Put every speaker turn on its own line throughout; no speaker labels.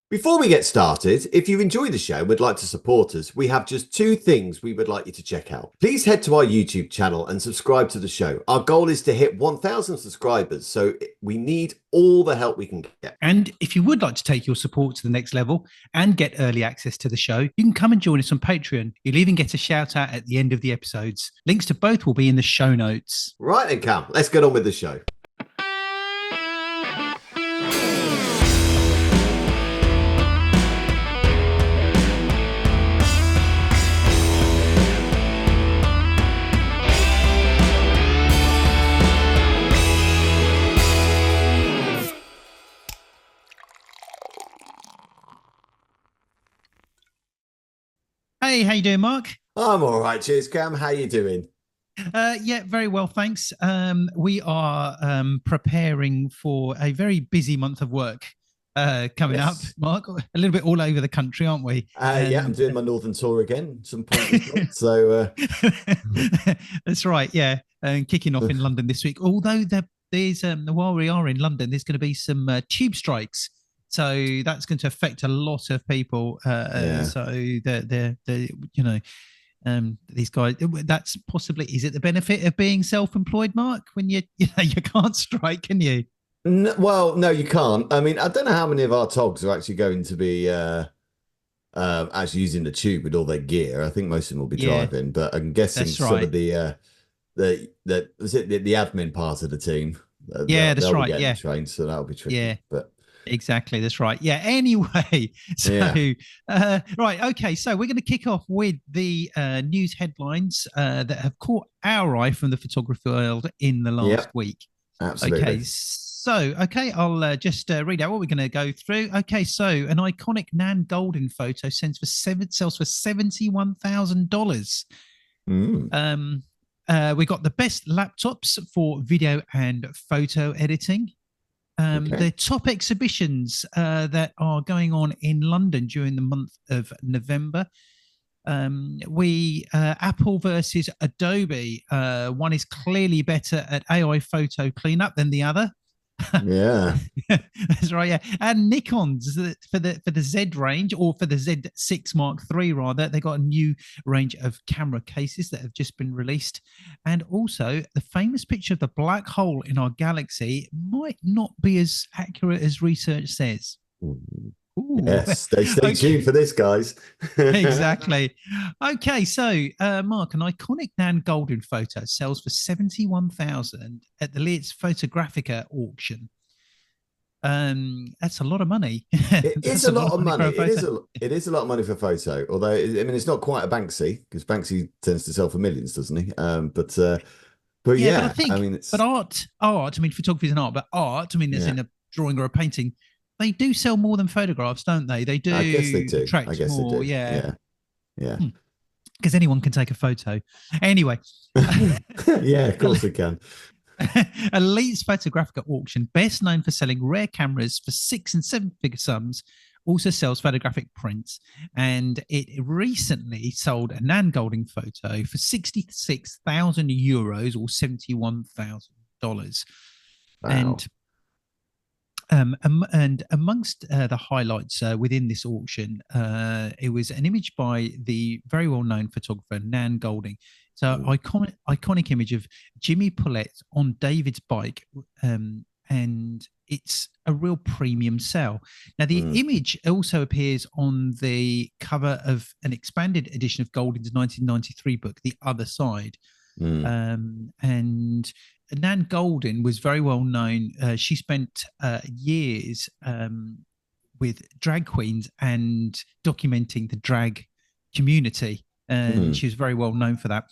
Before we get started, if you enjoy the show and would like to support us, we have just two things we would like you to check out. Please head to our YouTube channel and subscribe to the show. Our goal is to hit 1,000 subscribers, so we need all the help we can get.
And if you would like to take your support to the next level and get early access to the show, you can come and join us on Patreon. You'll even get a shout out at the end of the episodes. Links to both will be in the show notes.
Right then, Cam, let's get on with the show.
Hey, how you doing, Mark?
I'm all right. Cheers, Cam. How you doing?
Yeah, very well, thanks. We are preparing for a very busy month of work coming up, Mark. A little bit all over the country, aren't we?
Yeah, I'm doing my northern tour again. Some point, so
that's right. Yeah, and kicking off in London this week. Although there's while we are in London, there's going to be some tube strikes. So that's going to affect a lot of people. So they're these guys. That's possibly, is it the benefit of being self-employed, Mark? When you can't strike, can you?
Well, no, you can't. I mean, I don't know how many of our togs are actually going to be actually using the tube with all their gear. I think most of them will be driving, but I'm guessing some of the admin part of the team.
That's right. Yeah,
trained, so that'll be tricky.
Yeah,
but
exactly, that's right. Yeah. Anyway, right. Okay, so we're going to kick off with the news headlines that have caught our eye from the photography world in the last week.
Absolutely.
Okay, I'll just read out what we're going to go through. Okay, so an iconic Nan Goldin photo sells for $71,000. We got the best laptops for video and photo editing. The top exhibitions that are going on in London during the month of November. Apple versus Adobe. One is clearly better at AI photo cleanup than the other.
Yeah,
that's right. Yeah, and Nikon's for the Z range, or for the Z6 Mark III rather, they got a new range of camera cases that have just been released, and also the famous picture of the black hole in our galaxy might not be as accurate as research says.
Ooh. Yes, stay tuned for this, guys.
Exactly. Okay, so Mark, an iconic Nan Goldin photo sells for 71,000 at the Leeds Photographica auction. That's a lot of money.
It is a lot of money. It is a lot of money for a photo. Although I mean, it's not quite a Banksy, because Banksy tends to sell for millions, doesn't he? But
I mean, it's art. I mean, photography is an art, but art. I mean, there's in a drawing or a painting. They do sell more than photographs, don't they? They do.
I guess they do.
Attract more,
they do.
Yeah.
Because
anyone can take a photo. Anyway.
Yeah, of course they can.
Elite's Photographica auction, best known for selling rare cameras for 6 and 7 figure sums, also sells photographic prints. And it recently sold a Nan Goldin photo for €66,000 or $71,000.
Wow.
And amongst the highlights within this auction, it was an image by the very well-known photographer Nan Goldin. So iconic image of Jimmy Paulette on David's bike, and it's a real premium sell. Now, the image also appears on the cover of an expanded edition of Goldin's 1993 book, The Other Side. And Nan Goldin was very well known. She spent years with drag queens and documenting the drag community. And she was very well known for that.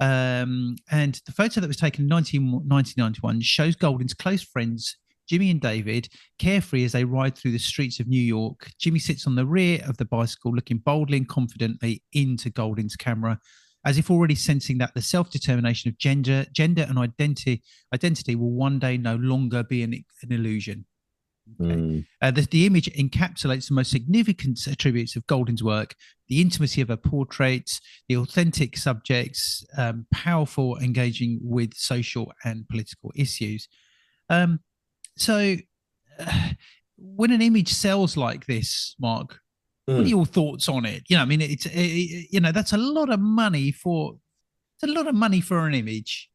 And the photo that was taken in 1991 shows Goldin's close friends, Jimmy and David, carefree as they ride through the streets of New York. Jimmy sits on the rear of the bicycle, looking boldly and confidently into Goldin's camera, as if already sensing that the self-determination of gender and identity will one day no longer be an illusion. Okay. The image encapsulates the most significant attributes of Goldin's work: the intimacy of her portraits, the authentic subjects, powerful, engaging with social and political issues. when an image sells like this, Mark, what are
Mm.
your thoughts on it? I mean, that's a lot of money for an image.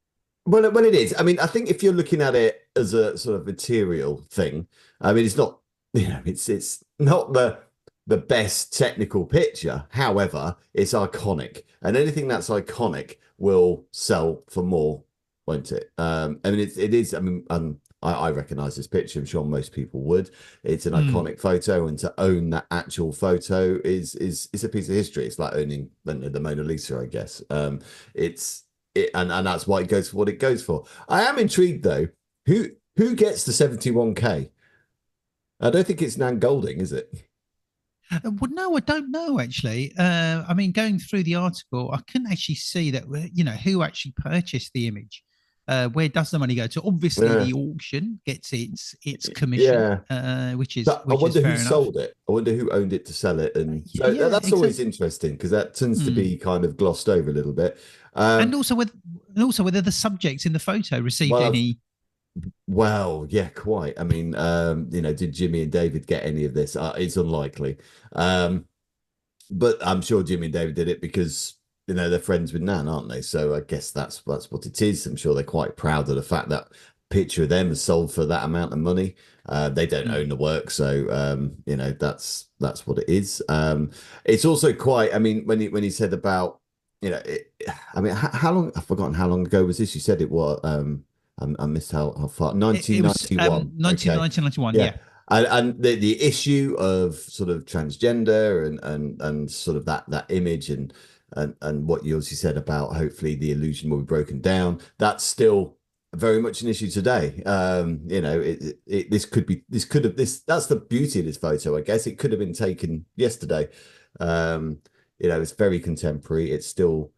Well, it is. I mean, I think if you're looking at it as a sort of material thing, I mean, it's not, it's not the best technical picture. However, it's iconic, and anything that's iconic will sell for more, won't it? I mean, it is. I mean, I recognize this picture. I'm sure most people would. It's an
Mm.
iconic photo, and to own that actual photo is a piece of history. It's like owning the Mona Lisa, I guess. It's and that's why it goes for what it goes for. I am intrigued though. Who gets the 71K? I don't think it's Nan Golding, is it?
Well, no, I don't know actually. I mean, going through the article, I couldn't actually see that. Who actually purchased the image. Where does the money go to? Obviously,
Yeah,
the auction gets its commission,
yeah.
which is
But I
which is
wonder who
fair enough.
sold it. I wonder who owned it to sell it, and so
Yeah,
that's always
exactly.
interesting because that tends to
Mm.
be kind of glossed over a little bit.
And
Um,
also whether the subjects in the photo received
well,
any.
well, yeah, quite. I mean, did Jimmy and David get any of this? It's unlikely. Um, but I'm sure Jimmy and David did it because they're friends with Nan, aren't they? So I guess that's what it is. I'm sure they're quite proud of the fact that picture of them is sold for that amount of money. They don't
Mm.
own the work, so that's what it is. It's also quite. I mean, when he said about I mean, how long? I've forgotten how long ago was this? You said it was. I missed how far.
It was
1991. Okay,
1991.
yeah,
Yeah.
and the issue of sort of transgender and sort of that image and what you also said about hopefully the illusion will be broken down, that's still very much an issue today. This could have this that's the beauty of this photo, I guess. It could have been taken yesterday. um it's very contemporary. It still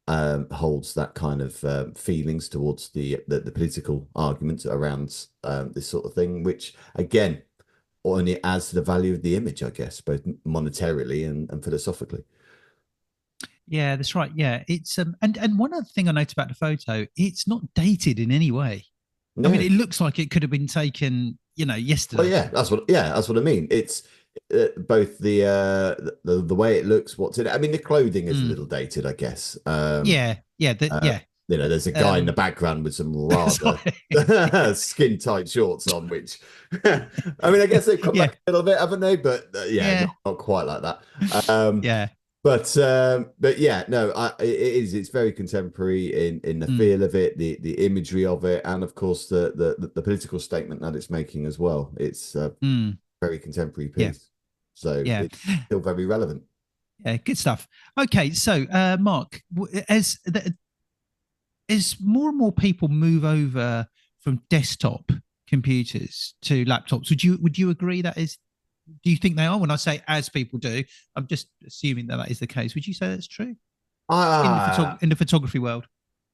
holds that kind of feelings towards the political arguments around this sort of thing, which again only adds to the value of the image, I guess, both monetarily and philosophically.
Yeah, that's right. Yeah, it's and one other thing I noticed about the photo, it's not dated in any way. I mean,
No,
it looks like it could have been taken,
well,
yesterday.
yeah, that's what I mean. It's both the way it looks, what's in it. I mean, the clothing is a
Mm.
little dated, I guess.
Yeah, yeah,
Uh,
yeah.
there's a guy in the
Um,
background with some rather
sorry.
skin tight shorts on, which I mean, I guess they've come
Yeah,
back a little bit, haven't they? But yeah,
yeah,
not quite like that. Um,
yeah.
but yeah, no, it is. It's very contemporary in the
Mm,
feel of it, the imagery of it, and of course the political statement that it's making as well. It's a
mm,
very contemporary
yeah,
piece, so
yeah,
it's still very relevant.
yeah. Good stuff. Okay, so Mark, as more and more people move over from desktop computers to laptops, would you agree that is? Do you think they are? When I say as people do, I'm just assuming that is the case. Would you say that's true in the
Ah,
photography world?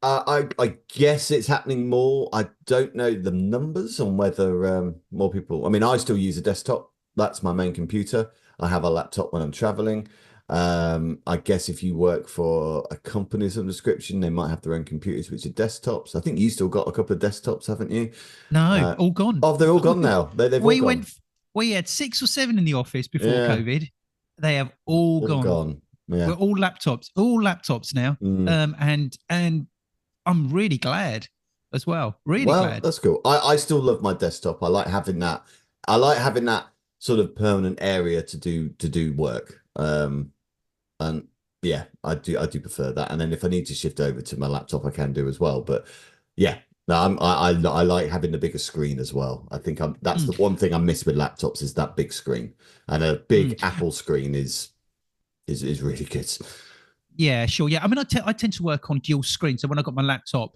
I guess it's happening more. I don't know the numbers on whether more people. I mean, I still use a desktop. That's my main computer. I have a laptop when I'm traveling. I guess if you work for a company of some description, they might have their own computers, which are desktops. I think you still got a couple of desktops, haven't you?
No,
Uh,
all gone.
oh, they're all gone now. They've all
we
gone.
went. We had 6 or 7 in the office before
Yeah,
COVID. They have all
all
gone.
gone.
We're
Yeah.
all laptops now.
Mm.
And I'm really glad as well. Really
Well,
glad.
that's cool. I still love my desktop. I like having that. I like having that sort of permanent area to do work. And yeah, I do prefer that. And then if I need to shift over to my laptop, I can do as well. But yeah, no, I like having the bigger screen as well. I think that's
Mm,
the one thing I miss with laptops is that big screen. And a big
mm.
Apple screen is really good.
Yeah, sure. Yeah, I mean, I tend to work on dual screen. So when I got my laptop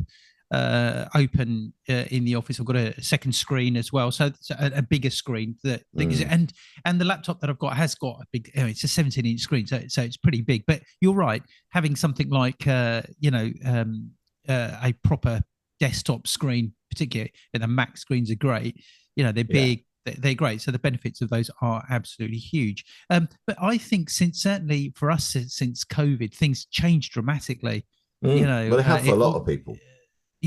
open in the office, I've got a second screen as well. So a bigger screen
Mm,
and the laptop that I've got has got a big. It's a 17-inch screen, so it's pretty big. But you're right, having something like a proper desktop screen, particularly and the Mac screens are great. They're
yeah.
big. They're great. So the benefits of those are absolutely huge. But I think certainly for us since COVID, things changed dramatically.
Well, they have for a lot of people.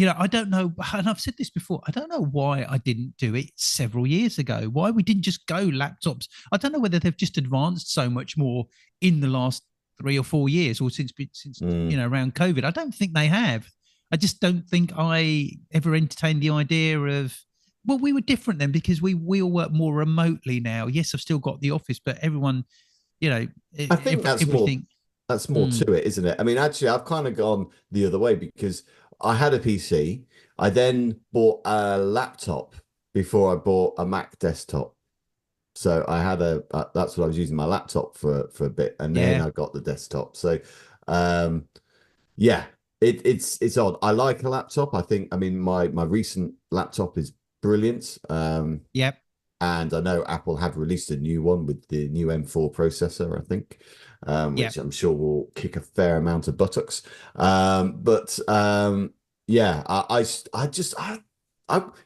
I don't know, and I've said this before. I don't know why I didn't do it several years ago. Why we didn't just go laptops. I don't know whether they've just advanced so much more in the last 3 or 4 years, or since
Mm.
around COVID. I don't think they have. I just don't think I ever entertained the idea of. Well, we were different then because we all work more remotely now. Yes, I've still got the office, but everyone,
I think
everything.
that's more
Mm,
to it, isn't it? I mean, actually, I've kind of gone the other way because I had a PC. I then bought a laptop before I bought a Mac desktop. So I had that's what I was using my laptop for a bit, and then
yeah,
I got the desktop. So um yeah, it's odd. I like a laptop. I mean my recent laptop is brilliant.
yep,
And I know Apple have released a new one with the new M4 processor, I think,
yep.
which I'm sure will kick a fair amount of buttocks. But yeah,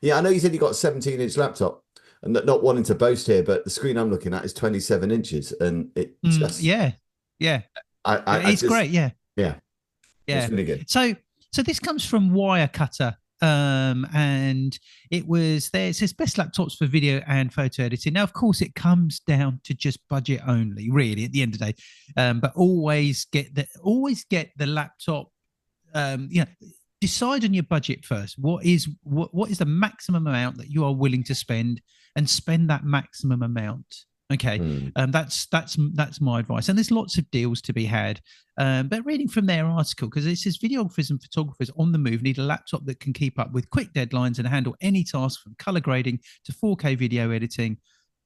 yeah, I know you said you got a 17-inch laptop, and not wanting to boast here, but the screen I'm looking at is 27 inches, and it just,
Yeah, yeah.
I
It's
just,
great. Yeah,
yeah, it's
yeah.
really good.
So this comes from Wirecutter, and it was there. It says best laptops for video and photo editing. Now, of course, it comes down to just budget only, really, at the end of the day. But always get the laptop. Decide on your budget first. What is the maximum amount that you are willing to spend, and spend that maximum amount. Okay,
Mm,
that's my advice. And there's lots of deals to be had. But reading from their article, because it says videographers and photographers on the move need a laptop that can keep up with quick deadlines and handle any task from color grading to 4K video editing.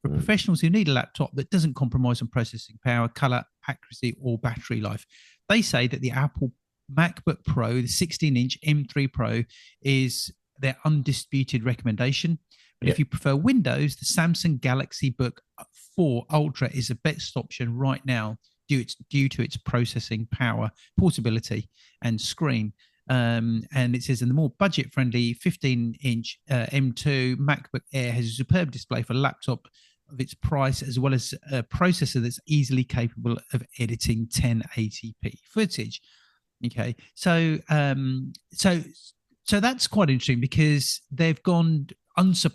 For
mm,
professionals who need a laptop that doesn't compromise on processing power, color accuracy, or battery life, they say that the Apple MacBook Pro, the 16-inch M3 Pro, is their undisputed recommendation. But
yeah.
if you prefer Windows, the Samsung Galaxy Book 4 Ultra is the best option right now due to its processing power, portability, and screen. And it says in the more budget-friendly 15-inch M2 MacBook Air has a superb display for a laptop of its price, as well as a processor that's easily capable of editing 1080p footage. Okay, so that's quite interesting because they've gone,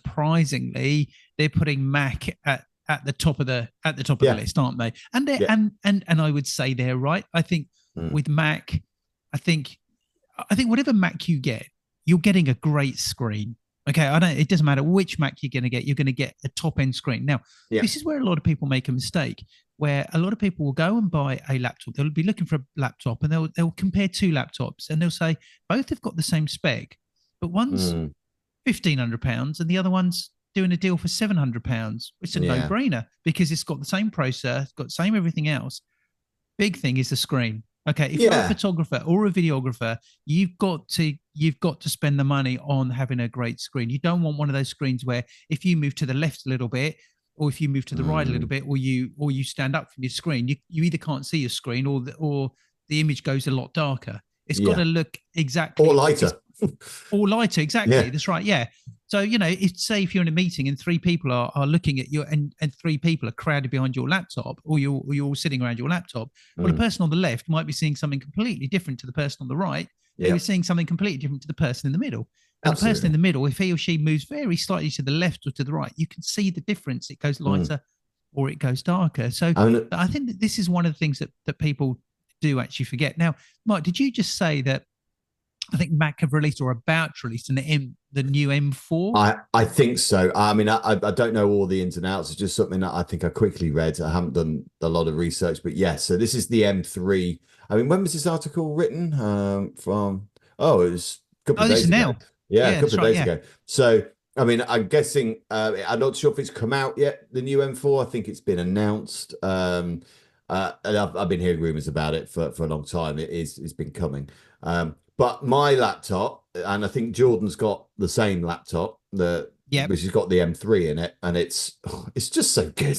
unsurprisingly, they're putting Mac at the top of the
Yeah.
list, aren't they? And they
Yeah.
and I would say they're right. I think
Mm,
with Mac, I think whatever Mac you get, you're getting a great screen. Okay, I don't. It doesn't matter which Mac you're going to get. You're going to get a top end screen. Now,
yeah.
this is where a lot of people make a mistake. Where a lot of people will go and buy a laptop. They'll be looking for a laptop, and they'll compare two laptops, and they'll say both have got the same spec, but one's
Mm,
£1,500 and the other one's doing a deal for £700. It's a no
yeah.
brainer because it's got the same processor, it's got the same everything else. Big thing is the screen. Okay, if you're a
Yeah.
photographer or a videographer, you've got to spend the money on having a great screen. You don't want one of those screens where if you move to the left a little bit, or if you move to the right a little
Mm,
bit, or you stand up from your screen, you either can't see your screen, or the image goes a lot darker. It's got
yeah.
to look
Or
exactly. It's
lighter.
or lighter, exactly.
Yeah.
That's right. Yeah. So say if you're in a meeting and three people are looking at you, and three people are crowded behind your laptop, or you're all sitting around your laptop. Well, the
Mm,
person on the left might be seeing something completely different to the person on the right, who
yeah.
is seeing something completely different to the person in the middle. And the person in
Absolutely.
the middle, if he or she moves very slightly to the left or to the right, you can see the difference. It goes
Mm.
lighter or it goes darker. So
I mean,
I think that this is one of the things that people do actually forget. Now, Mike, did you just say that I think Mac have released or about to release the new M4?
I think so. I mean, I don't know all the ins and outs. It's just something that I think I quickly read. I haven't done a lot of research, but yes. So this is the M3. I mean, when was this article written? From it was a couple
Oh,
of
this is
days ago.
now.
Yeah, a
Yeah, that's
couple of
right.
days
Yeah.
ago. So I mean, I'm guessing. I'm not sure if it's come out yet. The new M4. I think it's been announced. And I've been hearing rumors about it for a long time. It's been coming. But my laptop, and I think Jordan's got the same laptop,
Yep.
which has got the M3 in it, and it's just so good.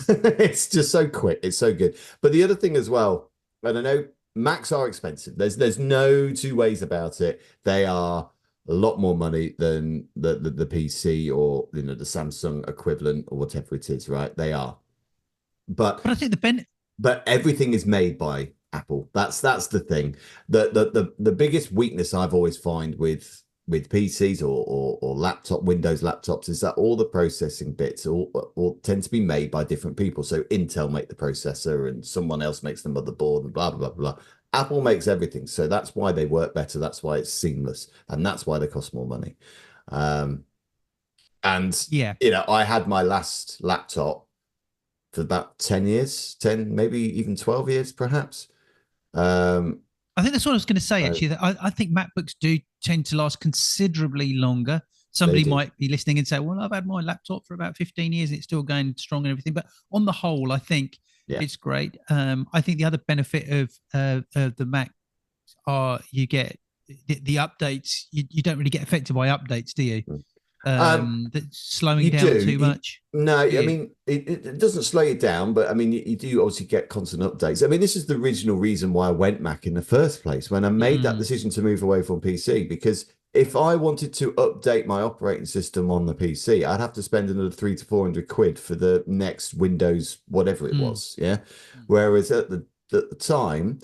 It's just so quick. It's so good. But the other thing as well, and I know Macs are expensive. There's no two ways about it. They are a lot more money than the PC or the Samsung equivalent or whatever it is, right? They are. But
But I think
but everything is made by Apple. That's the thing. The biggest weakness I've always find with with PCs or laptop Windows laptops is that all the processing bits all tend to be made by different people. So Intel make the processor and someone else makes the motherboard and blah blah blah blah. Apple makes everything, so that's why they work better. That's why it's seamless, and that's why they cost more money. Um, and
Yeah.
I had my last laptop for about 10 years, 10 maybe even 12 years, perhaps. Um,
I think that's what I was going to say,
so
actually. That I think MacBooks do tend to last considerably longer.
they
Somebody
do.
might be listening and say, well, I've had my laptop for about 15 years. It's still going strong and everything. But on the whole, I think
Yeah.
it's great. I think the other benefit of the Mac are you get the updates. You don't really get affected by updates, do you? That's slowing
You
down
do.
too much.
No,
Do
I
you?
mean, it doesn't slow you down, but I mean, you do obviously get constant updates. I mean, this is the original reason why I went Mac in the first place when I made that
Mm,
decision to move away from PC, because if I wanted to update my operating system on the PC, I'd have to spend another 300 to 400 quid for the next Windows, whatever it
mm,
was. Yeah.
mm.
Whereas at the time,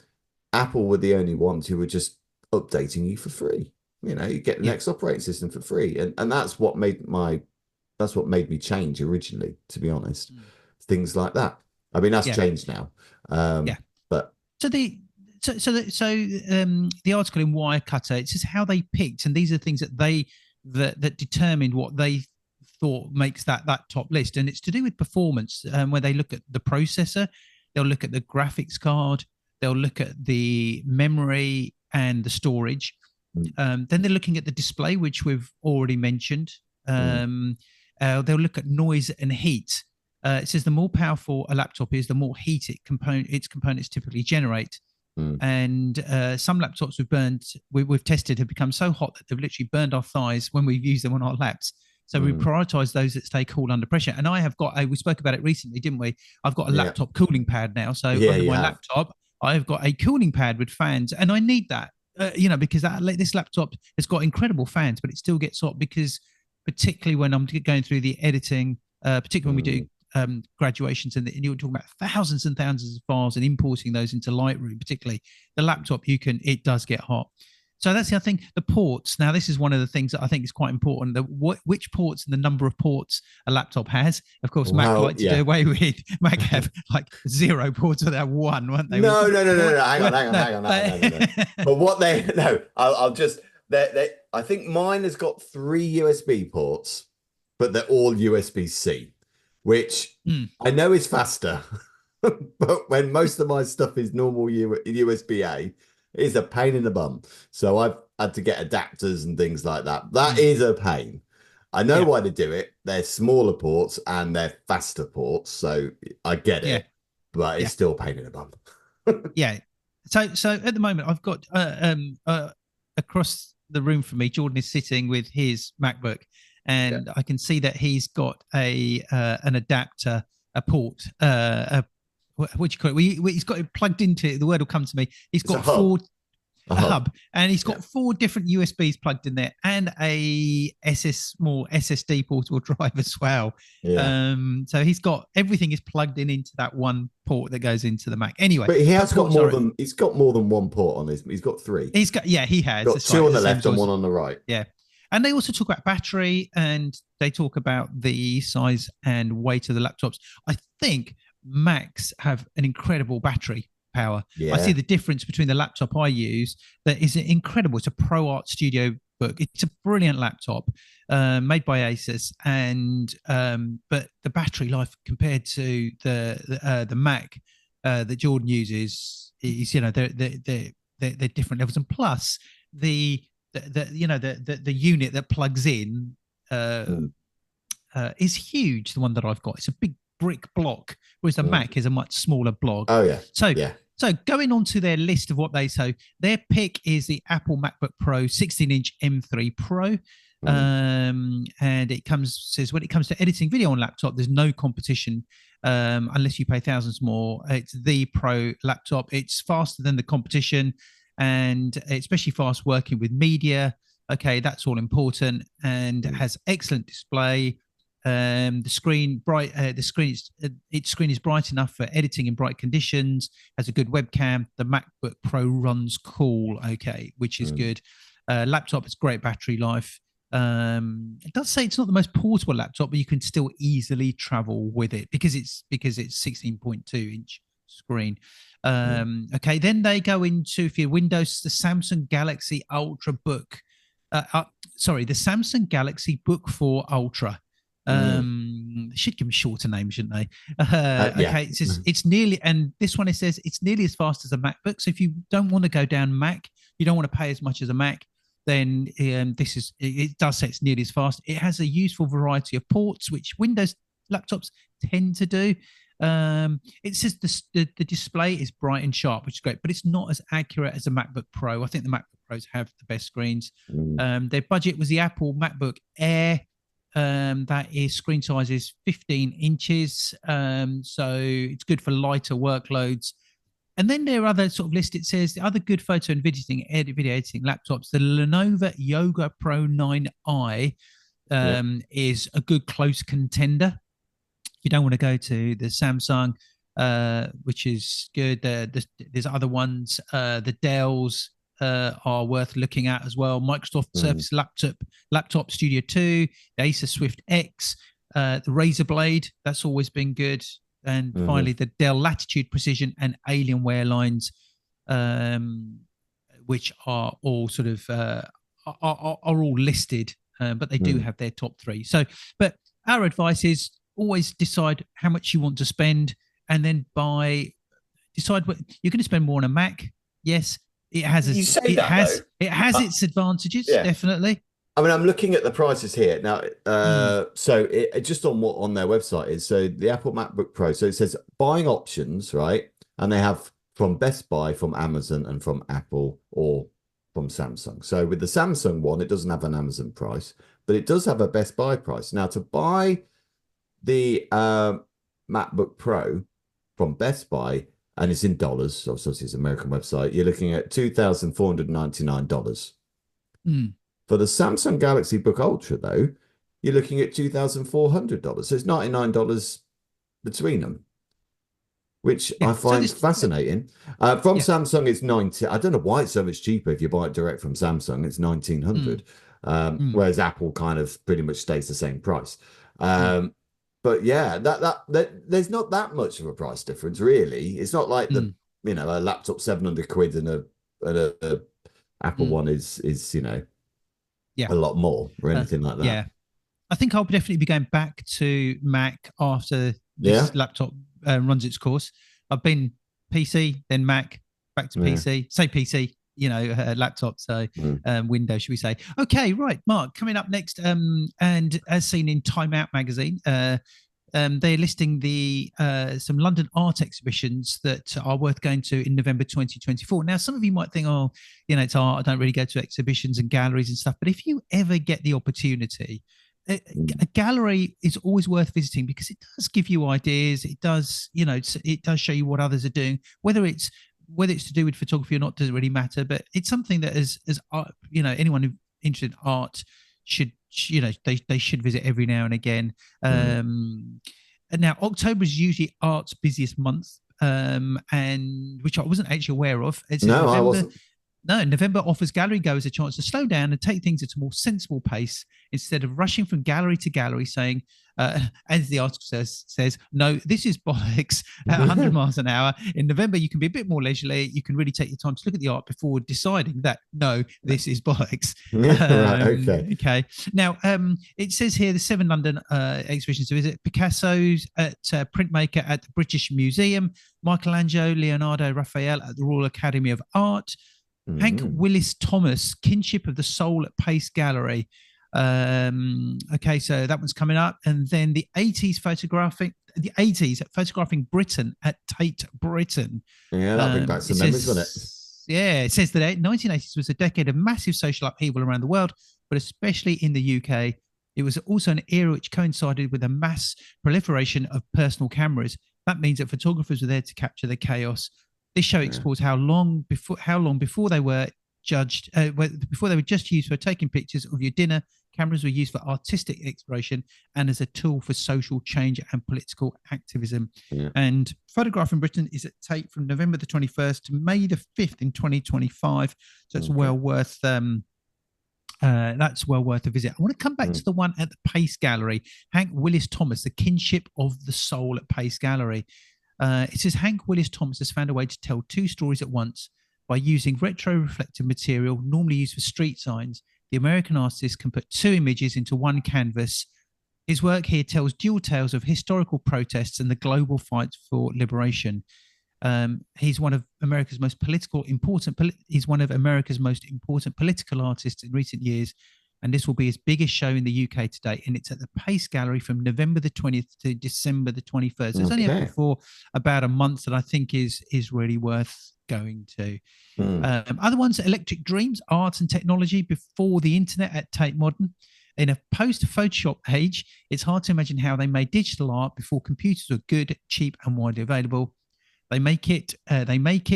Apple were the only ones who were just updating you for free. You get the
Yeah,
next operating system for free, and that's what made me change originally, to be honest.
mm.
Things like that. I mean, that's
Yeah,
changed now.
yeah.
But
So the article in Wirecutter, it says how they picked, and these are things that determined what they thought makes that top list, and it's to do with performance. Where they look at the processor, they'll look at the graphics card, they'll look at the memory and the storage.
mm,
Then they're looking at the display, which we've already mentioned.
mm,
They'll look at noise and heat. It says the more powerful a laptop is, the more heat its components typically generate.
mm,
And some laptops we've tested have become so hot that they've literally burned our thighs when we've used them on our laps. So we
mm.
prioritize those that stay cool under pressure. And I have got we spoke about it recently, didn't we? I've got a
Yeah,
laptop cooling pad now. So
yeah,
under
you
my
have.
laptop, I've got a cooling pad with fans, and I need that. Because this laptop has got incredible fans, but it still gets hot because, particularly when I'm going through the editing, particularly when we do
Mm,
graduations and you're talking about thousands and thousands of files and importing those into Lightroom, particularly the laptop, it does get hot. So that's the other thing. The ports. Now, this is one of the things that I think is quite important. Which ports and the number of ports a laptop has. Of course, Mac
well,
like to do
yeah.
away with. Mac have like 0 ports, or they have one, weren't they?
No, no, no, no, no. Hang on,
Well,
hang on,
no,
hang on, no. But what they no, I'll just I think mine has got 3 USB ports, but they're all USB-C, which
mm,
I know is faster. But when most of my stuff is normal USB-A, it's a pain in the bum. So I've had to get adapters and things like that. That is a pain. I know
yeah,
why they do it. They're smaller ports and they're faster ports, so I get
yeah,
it, but
yeah.
it's still a pain in the bum.
Yeah. So at the moment, I've got across the room from me, Jordan is sitting with his MacBook,
Yeah.
and I can see that he's got an adapter, a port, what do you call it? He's got it plugged into it. The word will come to me. He's
It's a
got
hub. A
a
hub.
hub, and he's
Yeah.
got 4 different USBs plugged in there, and a small SSD portable drive as well.
Yeah.
So he's got everything is plugged into that one port that goes into the Mac. Anyway,
But he
but
has got
ports
more
are
than he's got more than one port on his. He's got 3.
he has.
Got
That's
2
right.
on
The
the
same
left
as
and
yours.
one on the right.
Yeah. And they also talk about battery, and they talk about the size and weight of the laptops. I think Macs have an incredible battery power. I see
Yeah.
the difference between the laptop I use that is incredible. It's a Pro Art Studio book. It's a brilliant laptop made by Asus, and but the battery life compared to the Mac that Jordan uses is they're different levels, and plus the unit that plugs in
Mm,
is huge. The one that I've got, it's a big brick block, whereas the
mm.
Mac is a much smaller block.
Oh yeah.
So,
Yeah.
so going on to their list of what they so their pick is the Apple MacBook Pro 16-inch M3 Pro.
Mm,
And it says when it comes to editing video on laptop, there's no competition unless you pay thousands more. It's the Pro laptop. It's faster than the competition, and especially fast working with media. Okay, that's all important, and it
mm,
has excellent display. The screen bright. Its screen is bright enough for editing in bright conditions. Has a good webcam. The MacBook Pro runs cool. Okay, which is
mm,
good. Laptop has great battery life. It does say it's not the most portable laptop, but you can still easily travel with it because it's 16.2-inch screen. Okay, then they go into, for your Windows, the Samsung Galaxy Ultra Book. The Samsung Galaxy Book 4 Ultra. Should give them shorter names, shouldn't they?
Yeah.
Okay, it says it's nearly, and this one it says it's nearly as fast as a MacBook. So if you don't want to go down Mac, you don't want to pay as much as a Mac, then it does say it's nearly as fast. It has a useful variety of ports, which Windows laptops tend to do. It says the display is bright and sharp, which is great, but it's not as accurate as a MacBook Pro. I think the MacBook Pros have the best screens. Their budget was the Apple MacBook Air. That is screen size is 15 inches. So it's good for lighter workloads. And then there are other sort of list. It says the other good photo and video editing laptops. The Lenovo Yoga Pro 9i is a good close contender. You don't want to go to the Samsung, which is good. There's other ones. The Dells are worth looking at as well. Microsoft Surface Laptop Studio 2, the Acer Swift X, the Razer Blade. That's always been good. And finally, the Dell Latitude Precision and Alienware lines, which are all sort of are all listed, but they do have their top three. So, but our advice is always decide how much you want to spend, and then decide what you're going to spend more on a Mac. Yes, it has its advantages, definitely.
I mean, I'm looking at the prices here now. So it just on what on their website is. So the Apple MacBook Pro. So it says buying options, right? And they have from Best Buy, from Amazon, and from Apple or from Samsung. So with the Samsung one, it doesn't have an Amazon price, but it does have a Best Buy price. Now to buy the MacBook Pro from Best Buy, and it's in dollars, so obviously it's an American website, you're looking at $2,499. For the Samsung Galaxy Book Ultra, though, you're looking at $2,400. So it's $99 between them, which I find fascinating. From Samsung, it's 90. I don't know why it's so much cheaper if you buy it direct from Samsung. It's 1,900, whereas Apple kind of pretty much stays the same price. But yeah, that there's not that much of a price difference, really. It's not like a laptop 700 quid and a Apple one is a lot more or anything like that.
Yeah, I think I'll definitely be going back to Mac after this laptop runs its course. I've been PC, then Mac, back to PC. Say PC, laptop. So Windows, should we say? Okay, right, Mark. Coming up next, and as seen in Time Out magazine, they're listing some London art exhibitions that are worth going to in November 2024. Now, some of you might think, oh, it's art. I don't really go to exhibitions and galleries and stuff. But if you ever get the opportunity, a gallery is always worth visiting because it does give you ideas. It does, it does show you what others are doing. Whether it's to do with photography or not doesn't really matter. But it's something that as art, anyone who's interested in art should, they should visit every now and again. And now October is usually art's busiest month, and which I wasn't actually aware of.
I wasn't.
No, November offers gallery goers a chance to slow down and take things at a more sensible pace instead of rushing from gallery to gallery saying, as the article says, no, this is bollocks at 100 miles an hour. In November, you can be a bit more leisurely. You can really take your time to look at the art before deciding that, no, this is bollocks.
Right,
okay. Now, it says here the 7 London exhibitions to visit: Picasso's at Printmaker at the British Museum, Michelangelo, Leonardo, Raphael at the Royal Academy of Art, Hank Willis Thomas, Kinship of the Soul at Pace Gallery. Okay, so that one's coming up. And then the 80s photographing Britain at Tate Britain.
Yeah, that'll bring back some memories, won't it?
Yeah, it says that 1980s was a decade of massive social upheaval around the world, but especially in the UK. It was also an era which coincided with a mass proliferation of personal cameras. That means that photographers were there to capture the chaos. This show explores how long before they were just used for taking pictures of your dinner. Cameras were used for artistic exploration and as a tool for social change and political activism. And Photographing Britain is at Tate from November the 21st to May the 5th in 2025. So it's well worth That's well worth a visit. I want to come back to
Mm.
the one at the Pace Gallery. Hank Willis Thomas, The Kinship of the Soul at Pace Gallery. It says Hank Willis Thomas has found a way to tell two stories at once by using retro-reflective material normally used for street signs. The American artist can put two images into one canvas. His work here tells dual tales of historical protests and the global fight for liberation. He's one of America's most he's one of America's most important political artists in recent years, and this will be his biggest show in the UK to date. And it's at the Pace Gallery from November the 20th to December the 21st. So it's only open
Okay.
for about a month, that I think is really worth going to.
Mm.
Other ones, Electric Dreams, Art and Technology Before the Internet at Tate Modern. In a post-Photoshop age, it's hard to imagine how they made digital art before computers were good, cheap, and widely available. They make it, but make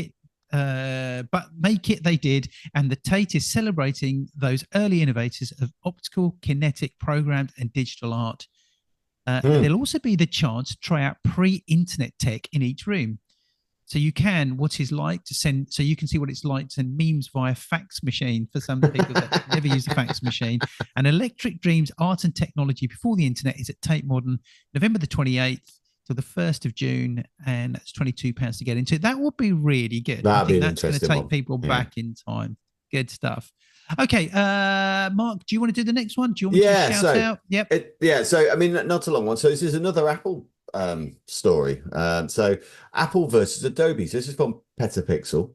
it they did. And the Tate is celebrating those early innovators of optical, kinetic, programmed, and digital art. There'll also be the chance to try out pre-internet tech in each room. So you can, what it's like to send, so you can see what it's like to send memes via fax machine for some people that never use the fax machine. And Electric Dreams Art and Technology Before the Internet is at Tate Modern, November the 28th till the 1st of June, and that's £22 to get into. That would be really good.
That'd
I think
be an
that's going to
interesting
take
one.
people
Yeah.
back in time. Good stuff. Okay, Mark, do you want to do the next one? Do you want me to shout out? Yep.
So I mean, not a long one. So this is another Apple story. So Apple versus Adobe. So this is from Petapixel.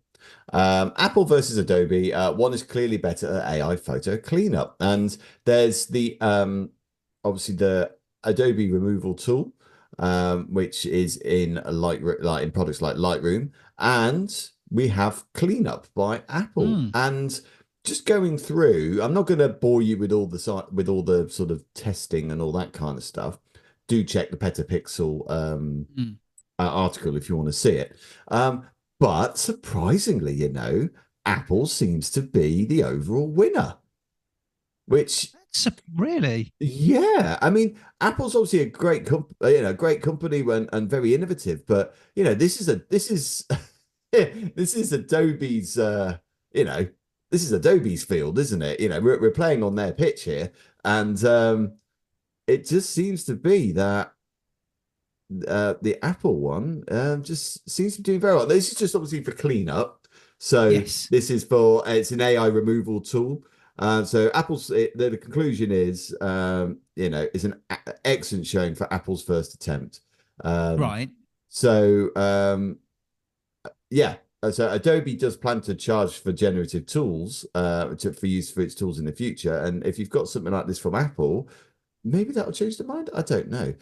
Apple versus Adobe. One is clearly better at AI photo cleanup, and there's the obviously the Adobe removal tool, which is in like in products like Lightroom, and we have cleanup by Apple. And just going through, I'm not going to bore you with all the sort of testing and all that kind of stuff. Do check the Petapixel article if you want to see it. But surprisingly, Apple seems to be the overall winner. Which
really,
yeah, I mean, Apple's obviously a great great company and very innovative. But this is this is Adobe's this is Adobe's field, isn't it? We're playing on their pitch here, and it just seems to be that the Apple one just seems to be doing very well. This is just obviously for cleanup. So
yes.
This is it's an AI removal tool. So the conclusion is, it's an excellent showing for Apple's first attempt.
Right.
So yeah. So Adobe does plan to charge for generative tools for use for its tools in the future. And if you've got something like this from Apple, maybe that'll change the mind. I don't know.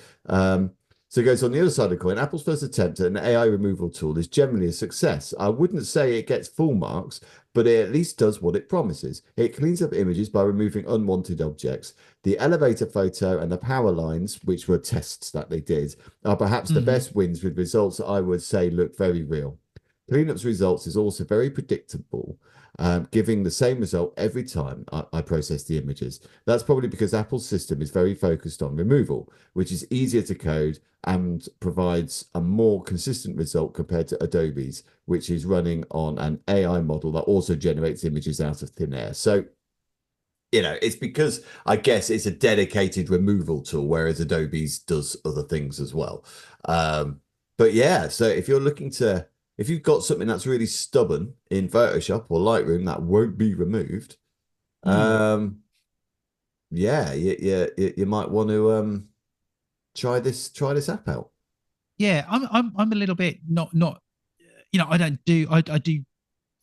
So it goes on the other side of the coin. Apple's first attempt at an AI removal tool is generally a success. I wouldn't say it gets full marks, but it at least does what it promises. It cleans up images by removing unwanted objects. The elevator photo and the power lines, which were tests that they did, are perhaps the best wins, with results that I would say look very real. Cleanup's results is also very predictable, giving the same result every time I process the images. That's probably because Apple's system is very focused on removal, which is easier to code and provides a more consistent result compared to Adobe's, which is running on an AI model that also generates images out of thin air. So, it's because I guess it's a dedicated removal tool, whereas Adobe's does other things as well. But yeah, so if you've got something that's really stubborn in Photoshop or Lightroom that won't be removed, yeah, you might want to try this app out.
Yeah, I'm a little bit not I do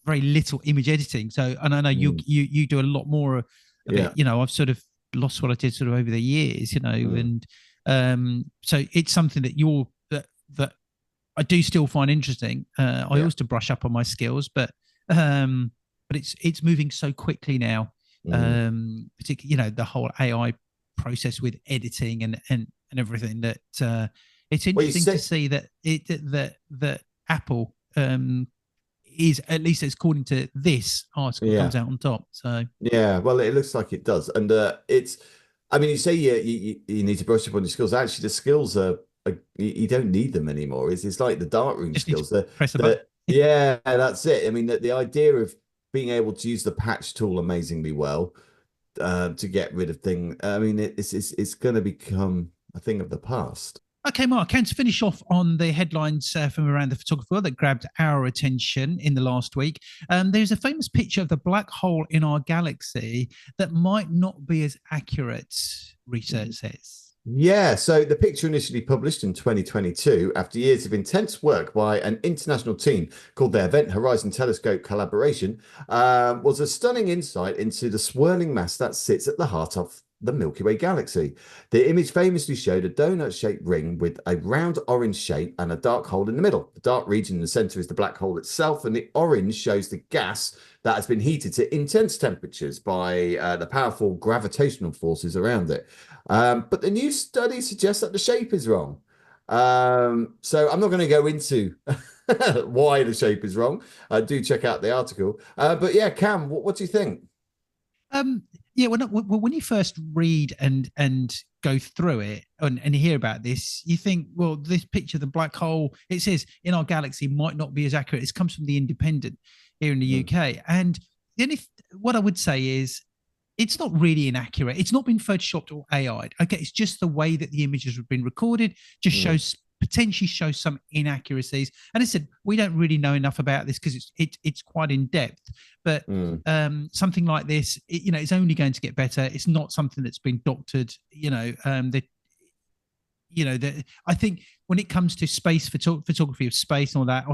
very little image editing. So, and I know you do a lot more of it. I've sort of lost what I did sort of over the years, and so it's something that that I do still find interesting. I always to brush up on my skills, but it's moving so quickly now. Particularly, the whole AI process with editing and everything, that it's interesting to see that that Apple is, at least according to this article, comes out on top. So
yeah, well, it looks like it does, and I mean, you say you need to brush up on your skills. Actually, the skills are you don't need them anymore. It's like the darkroom skills.
Press a button.
Yeah, that's it. I mean, the idea of being able to use the patch tool amazingly well, to get rid of things. I mean, it's going to become a thing of the past.
Okay, Mark, and to finish off on the headlines from around the photography world that grabbed our attention in the last week, there's a famous picture of the black hole in our galaxy that might not be as accurate, research says.
Yeah, so the picture initially published in 2022 after years of intense work by an international team called the Event Horizon Telescope Collaboration was a stunning insight into the swirling mass that sits at the heart of the Milky Way galaxy. The image famously showed a donut-shaped ring with a round orange shape and a dark hole in the middle. The dark region in the center is the black hole itself, and the orange shows the gas that has been heated to intense temperatures by the powerful gravitational forces around it. But the new study suggests that the shape is wrong. So I'm not going to go into why the shape is wrong. Do check out the article. But yeah, Cam, what do you think?
Yeah, when you first read and go through it and hear about this, you think, well, this picture of the black hole, it says in our galaxy might not be as accurate. It comes from the Independent here in the UK. And then what I would say is it's not really inaccurate. It's not been photoshopped or AI'd. Okay, it's just the way that the images have been recorded just potentially shows some inaccuracies. And I said we don't really know enough about this because it's quite in depth. But something like this, it's only going to get better. It's not something that's been doctored. I think when it comes to space photography of space and all that,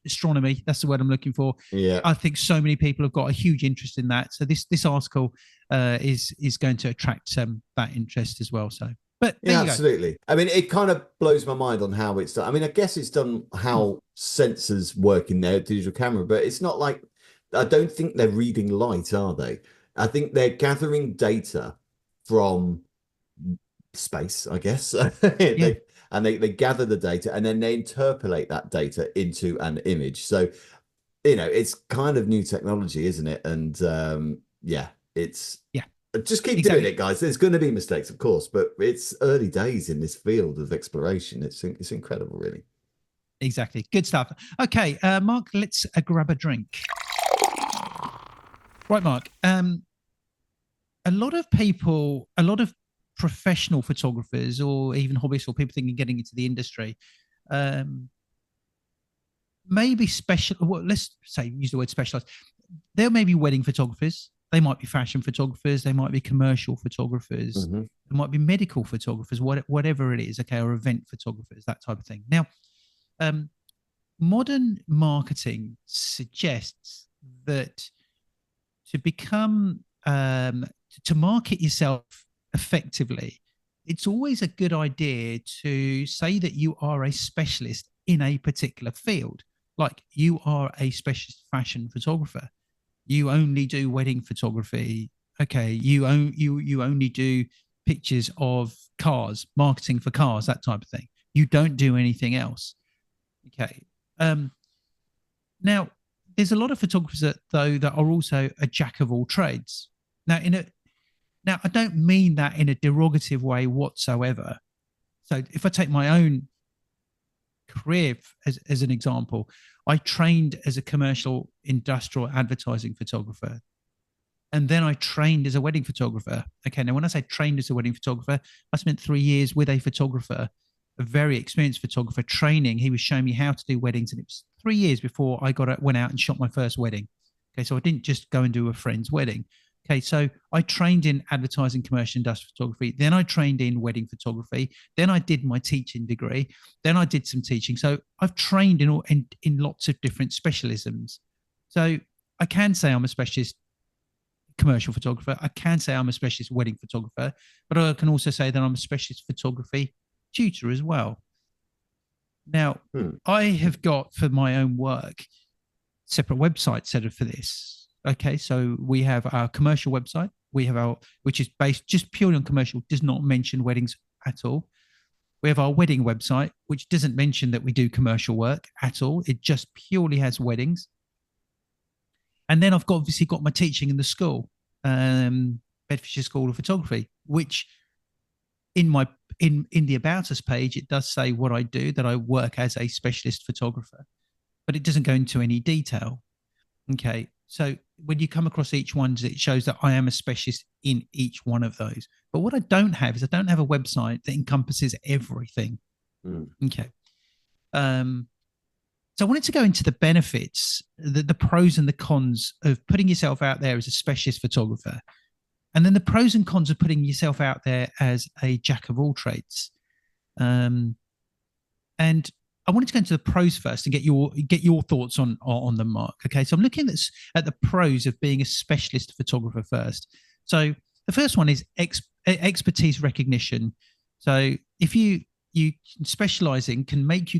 astronomy, that's the word I'm looking for.
Yeah,
I think so many people have got a huge interest in that. So this article is going to attract that interest as well. So, but
yeah, absolutely. I mean, it kind of blows my mind on how it's done. I mean, I guess it's done how sensors work in their digital camera, but it's not like I don't think they're reading light, are they? I think they're gathering data from space, I guess. They gather the data and then they interpolate that data into an image. So, it's kind of new technology, isn't it? And it's just keep doing it, guys. There's going to be mistakes, of course, but it's early days in this field of exploration. It's incredible, really.
Exactly. Good stuff. Okay, Mark, let's grab a drink. Right, Mark. A lot of professional photographers or even hobbyists or people thinking of getting into the industry, maybe special. Well, let's say use the word specialized. There may be wedding photographers. They might be fashion photographers. They might be commercial photographers.
Mm-hmm.
There might be medical photographers. Whatever it is, okay, or event photographers, that type of thing. Now, modern marketing suggests that to become to market yourself effectively, it's always a good idea to say that you are a specialist in a particular field. Like you are a specialist fashion photographer. You only do wedding photography. Okay, you only do pictures of cars, marketing for cars, that type of thing. You don't do anything else. Okay. Now, there's a lot of photographers that are also a jack of all trades. Now, I don't mean that in a derogative way whatsoever. So if I take my own career as an example, I trained as a commercial industrial advertising photographer. And then I trained as a wedding photographer. Okay, now when I say trained as a wedding photographer, I spent 3 years with a photographer, a very experienced photographer training. He was showing me how to do weddings. And it was 3 years before I went out and shot my first wedding. Okay, so I didn't just go and do a friend's wedding. Okay, so I trained in advertising, commercial, industrial photography. Then I trained in wedding photography. Then I did my teaching degree. Then I did some teaching. So I've trained in lots of different specialisms. So I can say I'm a specialist commercial photographer. I can say I'm a specialist wedding photographer, but I can also say that I'm a specialist photography tutor as well. Now, I have got for my own work separate websites set up for this. Okay, so we have our commercial website. We have which is based just purely on commercial, does not mention weddings at all. We have our wedding website, which doesn't mention that we do commercial work at all. It just purely has weddings. And then I've obviously got my teaching in the school, Bedfordshire School of Photography, which in the About Us page, it does say what I do, that I work as a specialist photographer, but it doesn't go into any detail. Okay, so when you come across each one, it shows that I am a specialist in each one of those. But what I don't have is I don't have a website that encompasses everything.
Mm.
Okay. So I wanted to go into the benefits, the pros and the cons of putting yourself out there as a specialist photographer, and then the pros and cons of putting yourself out there as a jack of all trades. And I wanted to go into the pros first and get your thoughts on the mark. Okay, so I'm looking at the pros of being a specialist photographer first. So the first one is expertise recognition. So if you specializing can make you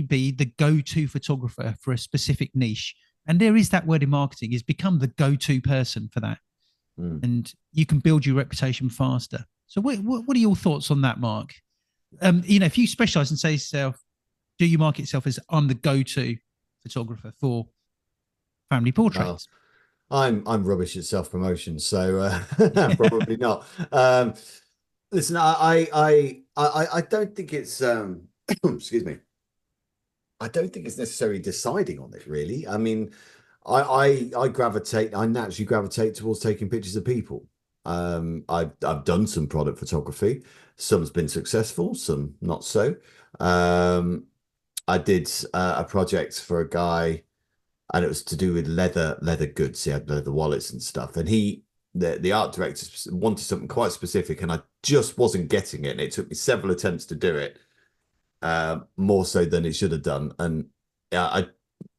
be the go-to photographer for a specific niche, and there is that word in marketing, is become the go-to person for that, and you can build your reputation faster. So what are your thoughts on that, Mark? If you specialize and say to yourself, do you market yourself as I'm the go-to photographer for family portraits?
I'm rubbish at self-promotion, so probably not. Listen, I don't think it's excuse me. I don't think it's necessarily deciding on it, really. I mean, I naturally gravitate towards taking pictures of people. I've done some product photography. Some's been successful, some not so. I did a project for a guy, and it was to do with leather goods. He had leather wallets and stuff, and the art director wanted something quite specific, and I just wasn't getting it. And it took me several attempts to do it, more so than it should have done. And I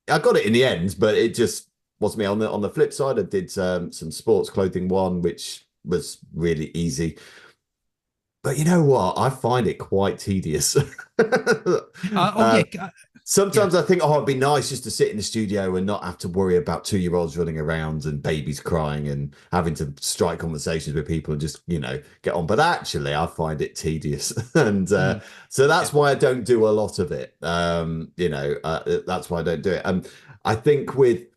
got it in the end, but it just wasn't me. On the flip side, I did some sports clothing one, which was really easy. But you know what? I find it quite tedious. Sometimes I think, it'd be nice just to sit in the studio and not have to worry about 2-year-olds running around and babies crying and having to strike conversations with people and just, get on. But actually, I find it tedious. And so that's why I don't do a lot of it. That's why I don't do it. I think with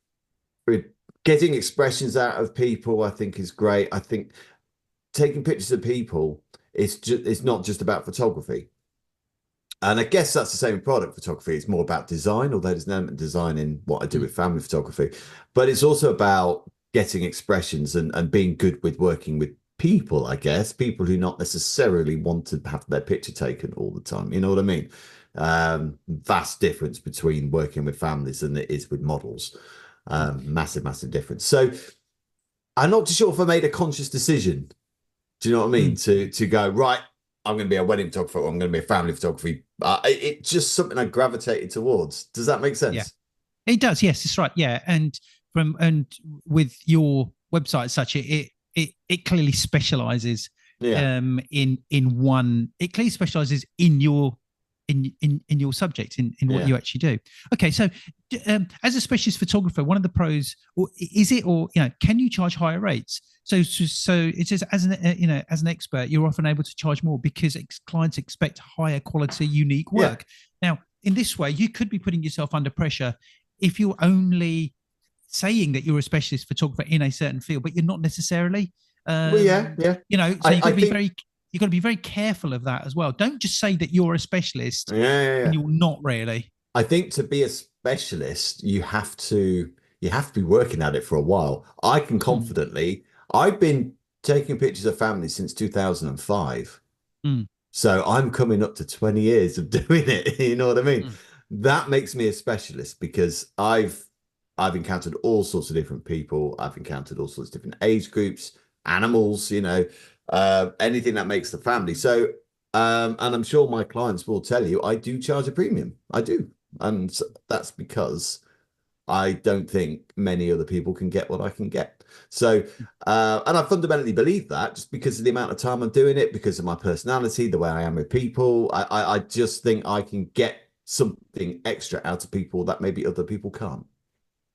getting expressions out of people, I think is great. I think taking pictures of people, it's not just about photography. And I guess that's the same with product photography. It's more about design, although there's an element of design in what I do with family photography. But it's also about getting expressions and being good with working with people, I guess. People who not necessarily want to have their picture taken all the time. You know what I mean? Vast difference between working with families than it is with models. Massive difference. So I'm not too sure if I made a conscious decision. Do you know what I mean? To go, right, I'm going to be a wedding photographer, or I'm going to be a family photography. It's just something I gravitated towards. Does that make sense?
Yeah, it does. Yes, it's right. Yeah, and with your website, such it clearly specializes.
Yeah.
In one. It clearly specializes in your subject, in what you actually do. Okay, so as a specialist photographer, one of the pros, or is it, or can you charge higher rates? So it says, as an expert, you're often able to charge more because clients expect higher quality, unique work. Now, in this way, you could be putting yourself under pressure if you're only saying that you're a specialist photographer in a certain field, but you're not necessarily. So you've got to be very careful of that as well. Don't just say that you're a specialist and you're not really.
I think to be a specialist, you have to be working at it for a while. I can confidently. I've been taking pictures of families since 2005. So I'm coming up to 20 years of doing it. You know what I mean? That makes me a specialist because I've encountered all sorts of different people. I've encountered all sorts of different age groups, animals, anything that makes the family. So, and I'm sure my clients will tell you, I do charge a premium. I do. And that's because I don't think many other people can get what I can get. So, and I fundamentally believe that just because of the amount of time I'm doing it, because of my personality, the way I am with people, I just think I can get something extra out of people that maybe other people can't.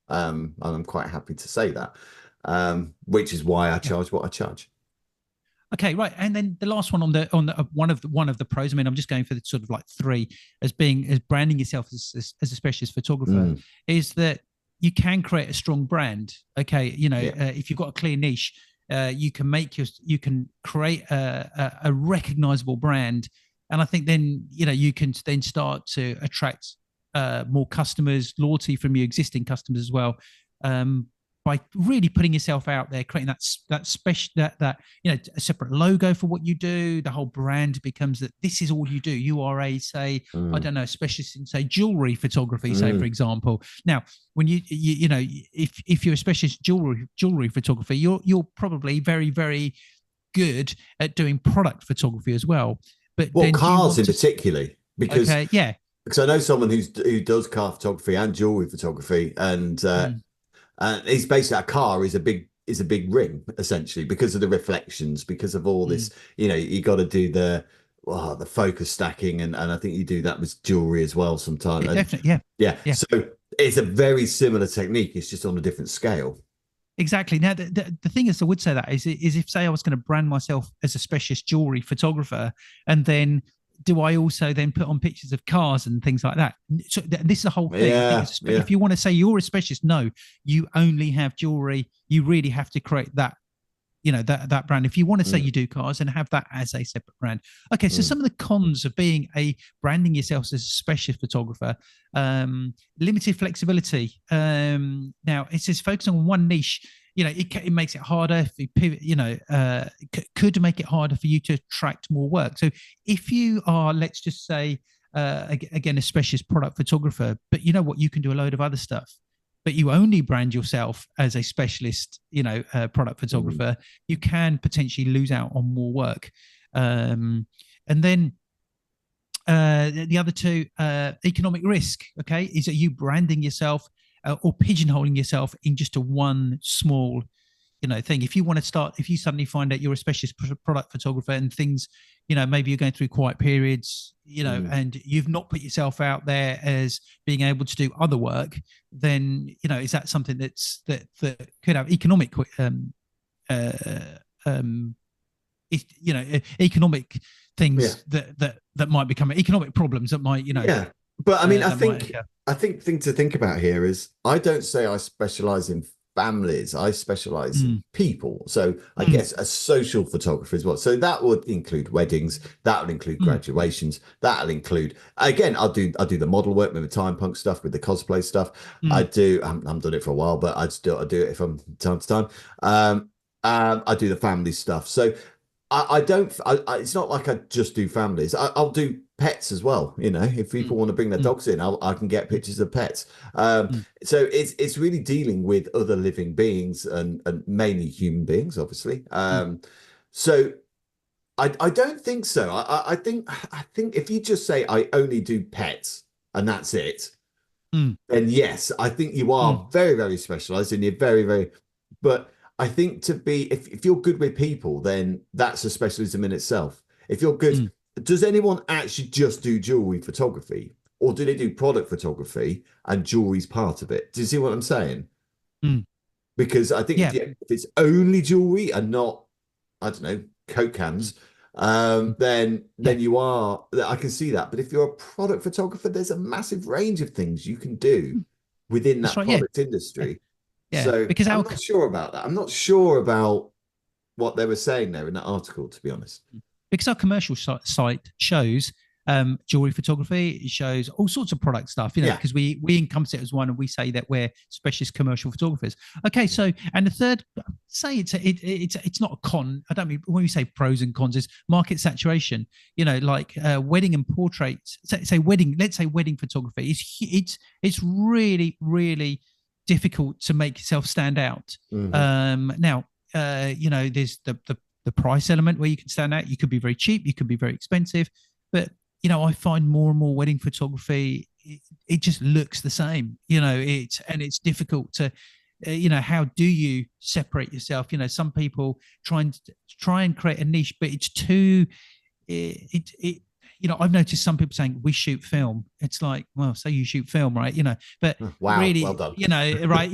And I'm quite happy to say that, which is why I charge what I charge.
Okay, right, and then the last one on the one of the pros. I mean, I'm just going for the sort of like three as branding yourself as a specialist photographer is that you can create a strong brand. Okay, if you've got a clear niche, you can create a recognizable brand, and I think then you can then start to attract more customers, loyalty from your existing customers as well. by really putting yourself out there, creating that special that a separate logo for what you do. The whole brand becomes that this is all you do. You are a, say, I don't know, specialist in, say, jewelry photography, say, for example. Now, when you know, if you're a specialist jewelry photography, you're probably very, very good at doing product photography as well. But
Well,
then
cars in particularly, because
okay, yeah,
because I know someone who does car photography and jewelry photography, and it's basically a car is a big ring essentially because of the reflections, because of all this. You know, you got to do the focus stacking, and I think you do that with jewelry as well sometimes.
yeah,
And
definitely, yeah,
yeah,
yeah.
so it's a very similar technique. It's just on a different scale.
Exactly. Now, the thing is, I would say that is if, say, I was going to brand myself as a specialist jewelry photographer, and then do I also then put on pictures of cars and things like that? So this is the whole thing. I think
Yeah.
if you want to say you're a specialist, no, you only have jewelry. You really have to create that, that brand. If you want to say you do cars and have that as a separate brand. Okay, so some of the cons of being branding yourself as a specialist photographer: limited flexibility. Now it says focusing on one niche. It makes it harder if you pivot. Could make it harder for you to attract more work. So if you are, let's just say, again, a specialist product photographer, but you know what, you can do a load of other stuff, but you only brand yourself as a specialist, product photographer, you can potentially lose out on more work. And then the other two, economic risk, okay, is that you branding yourself or pigeonholing yourself in just a one small thing. If you suddenly find out you're a specialist product photographer and things, maybe you're going through quiet periods, and you've not put yourself out there as being able to do other work, then, is that something that could have economic, economic things that might become economic problems that might,
Yeah. But I mean,
that
I think thing to think about here is I don't say I specialize in families. I specialize in people. So I guess a social photographer as well. So that would include weddings, that would include graduations, that'll include, again, I do the model work with the time punk stuff, with the cosplay stuff. I haven't done it for a while, but I do it if I'm time to time. I do the family stuff. So I don't. It's not like I just do families. I'll do pets as well. If people want to bring their dogs in, I can get pictures of pets. So it's really dealing with other living beings and mainly human beings, obviously. So I don't think so. I think if you just say I only do pets and that's it, then yes, I think you are very, very specialized and you're very, very. But I think if you're good with people, then that's a specialism in itself. If you're good, does anyone actually just do jewelry photography, or do they do product photography and jewelry's part of it? Do you see what I'm saying? Because I think if it's only jewelry and not, I don't know, Coke cans, then you are. I can see that. But if you're a product photographer, there's a massive range of things you can do within that product industry.
Yeah,
so
because
I'm not sure about that. I'm not sure about what they were saying there in that article, to be honest.
Because our commercial site shows jewelry photography, it shows all sorts of product stuff, because we encompass it as one, and we say that we're specialist commercial photographers. Okay, so, and the third, say it's not a con. I don't mean, when we say pros and cons, is market saturation. Like wedding and portraits. Let's say wedding photography. It's really, really difficult to make yourself stand out. Now, there's the price element where you can stand out. You could be very cheap, you could be very expensive, but I find more and more wedding photography, it just looks the same. It's difficult to, how do you separate yourself? Some people try and create a niche, but it's too. I've noticed some people saying we shoot film. It's like, well, say you shoot film, right? But
wow,
really,
well done.
Right?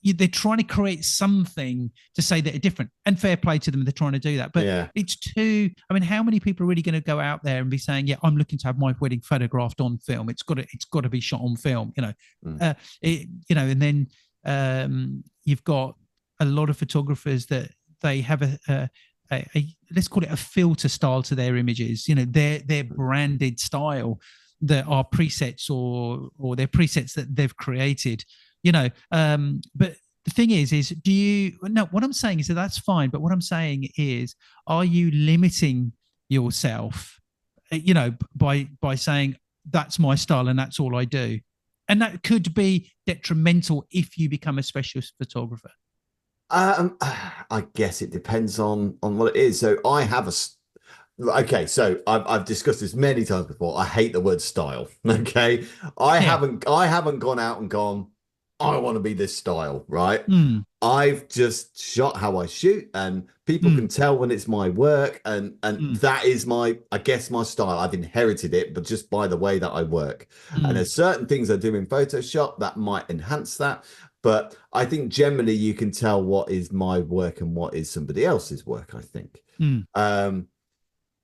They're trying to create something to say that they're different, and fair play to them. They're trying to do that, but it's too. I mean, how many people are really going to go out there and be saying, "Yeah, I'm looking to have my wedding photographed on film. It's got to be shot on film." And then you've got a lot of photographers that they have a let's call it a filter style to their images. Their branded style that are presets or their presets that they've created. But the thing is do you, no, what I'm saying is that that's fine, but what I'm saying is, are you limiting yourself, by saying that's my style and that's all I do? And that could be detrimental if you become a specialist photographer.
I guess it depends on what it is. So I have okay, so I've discussed this many times before. I hate the word style. Okay,
Yeah.
I haven't gone out and gone, I want to be this style, right?
Mm,
I've just shot how I shoot, and people
mm,
can tell when it's my work, and
mm,
that is my, I guess, my style. I've inherited it, but just by the way that I work. And
mm,
there's certain things I do in Photoshop that might enhance that. But I think generally you can tell what is my work and what is somebody else's work, I think.
mm,
Um,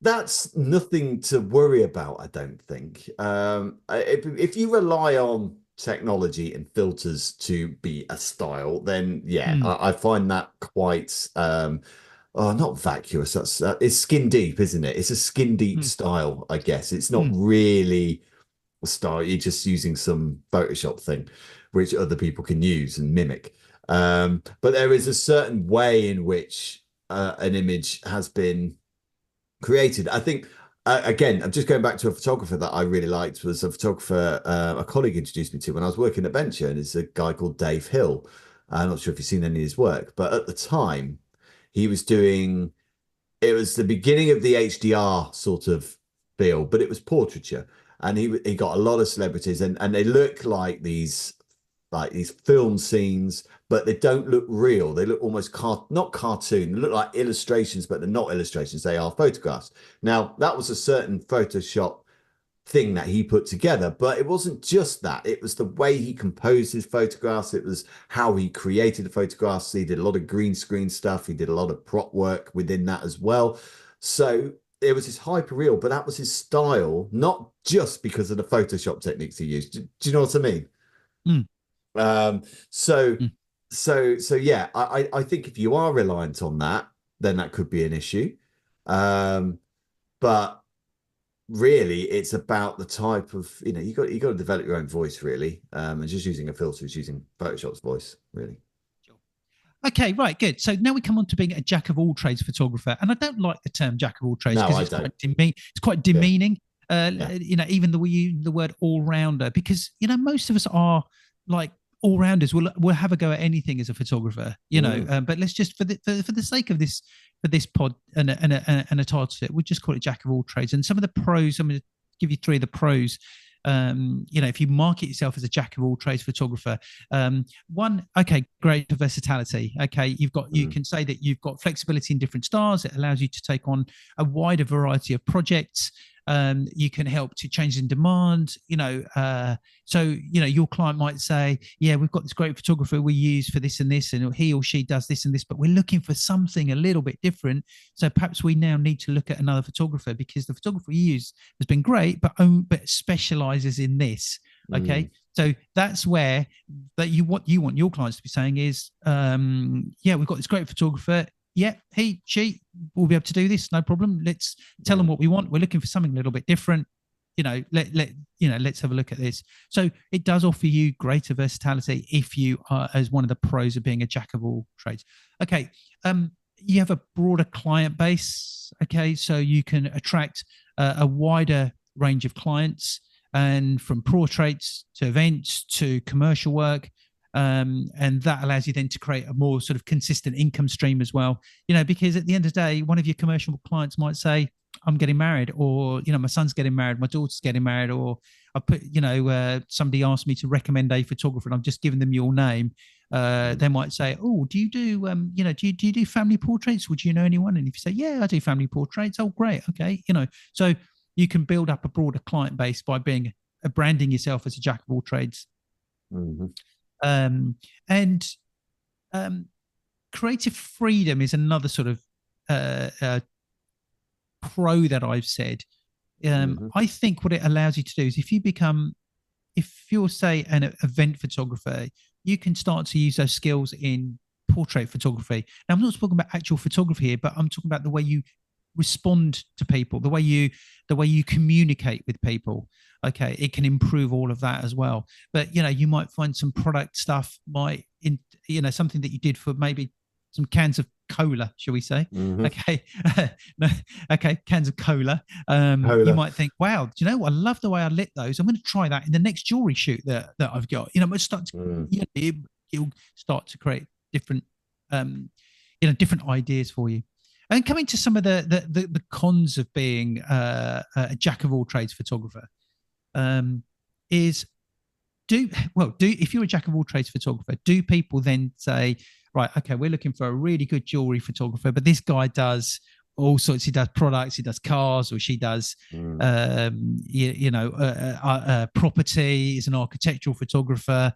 that's nothing to worry about, I don't think. If you rely on technology and filters to be a style, then yeah,
mm,
I find that quite not vacuous. That's it's skin deep, isn't it? It's a skin deep
mm,
style, I guess. It's not
mm,
really a style. You're just using some Photoshop thing, which other people can use and mimic. But there is a certain way in which an image has been created. I think again, I'm just going back to a photographer that I really liked, was a photographer a colleague introduced me to when I was working at Venture, and it's a guy called Dave Hill. I'm not sure if you've seen any of his work, but at the time he was doing, it was the beginning of the HDR sort of feel, but it was portraiture, and he got a lot of celebrities, and they look like these film scenes, but they don't look real. They look almost not cartoon. They look like illustrations, but they're not illustrations. They are photographs. Now, that was a certain Photoshop thing that he put together, but it wasn't just that. It was the way he composed his photographs. It was how he created the photographs. He did a lot of green screen stuff. He did a lot of prop work within that as well. So it was his hyper real, but that was his style, not just because of the Photoshop techniques he used. Do you know what I mean?
mm,
Um, so,
mm,
so yeah, I think if you are reliant on that, then that could be an issue. But really, it's about the type of, you got to develop your own voice really. And just using a filter is using Photoshop's voice, really.
sure. Okay, right, good. So now we come on to being a jack of all trades photographer, and I don't like the term jack of all trades
No,
because
I
it's
don't.
quite
Yeah,
demeaning.
yeah.
Even the we use the word all rounder, because most of us are like all rounders. We'll have a go at anything as a photographer,
Mm,
But let's just for the sake of this pod and a title to it, we'll just call it jack of all trades. And some of the pros, I'm going to give you three of the pros. If you market yourself as a jack of all trades photographer, one, okay, great versatility. Okay, you
mm,
can say that you've got flexibility in different styles. It allows you to take on a wider variety of projects. You can help to change in demand. Your client might say, yeah, we've got this great photographer we use for this and this, and he or she does this and this, but we're looking for something a little bit different. So perhaps we now need to look at another photographer because the photographer we use has been great, but specializes in this.
mm,
Okay. So that's where what you want your clients to be saying is, yeah, we've got this great photographer. Yeah, she will be able to do this, no problem. Let's tell
yeah.
them what we want. We're looking for something a little bit different. Let's have a look at this. So it does offer you greater versatility if you are, as one of the pros of being a jack of all trades. Okay, you have a broader client base. Okay, so you can attract a wider range of clients, and from portraits to events to commercial work. And that allows you then to create a more sort of consistent income stream as well, because at the end of the day, one of your commercial clients might say, I'm getting married, or my son's getting married, my daughter's getting married, or I put somebody asked me to recommend a photographer and I'm just giving them your name.
Mm,
They might say, oh, do you do do you do family portraits? Would you know anyone? And if you say, yeah, I do family portraits, oh great, okay. So you can build up a broader client base by branding yourself as a jack of all trades.
mhm,
And creative freedom is another sort of pro that I've said.
mhm,
I think what it allows you to do is if you're, say, an event photographer, you can start to use those skills in portrait photography. Now, I'm not talking about actual photography here, but I'm talking about the way you respond to people, the way you communicate with people. Okay, it can improve all of that as well. But you might find some product stuff might in something that you did for maybe some cans of cola, shall we say?
Mm-hmm.
Okay, no, okay, cans of cola. You
Cola.
might think, wow, do you know what? I love the way I lit those. I'm going to try that in the next jewelry shoot that I've got. It start to, it'll start to create different, different ideas for you. And coming to some of the cons of being a jack of all trades photographer, is do if you're a jack of all trades photographer, do people then say, right, okay, we're looking for a really good jewelry photographer, but this guy does all sorts. He does products, he does cars, or she does, property. Is an architectural photographer.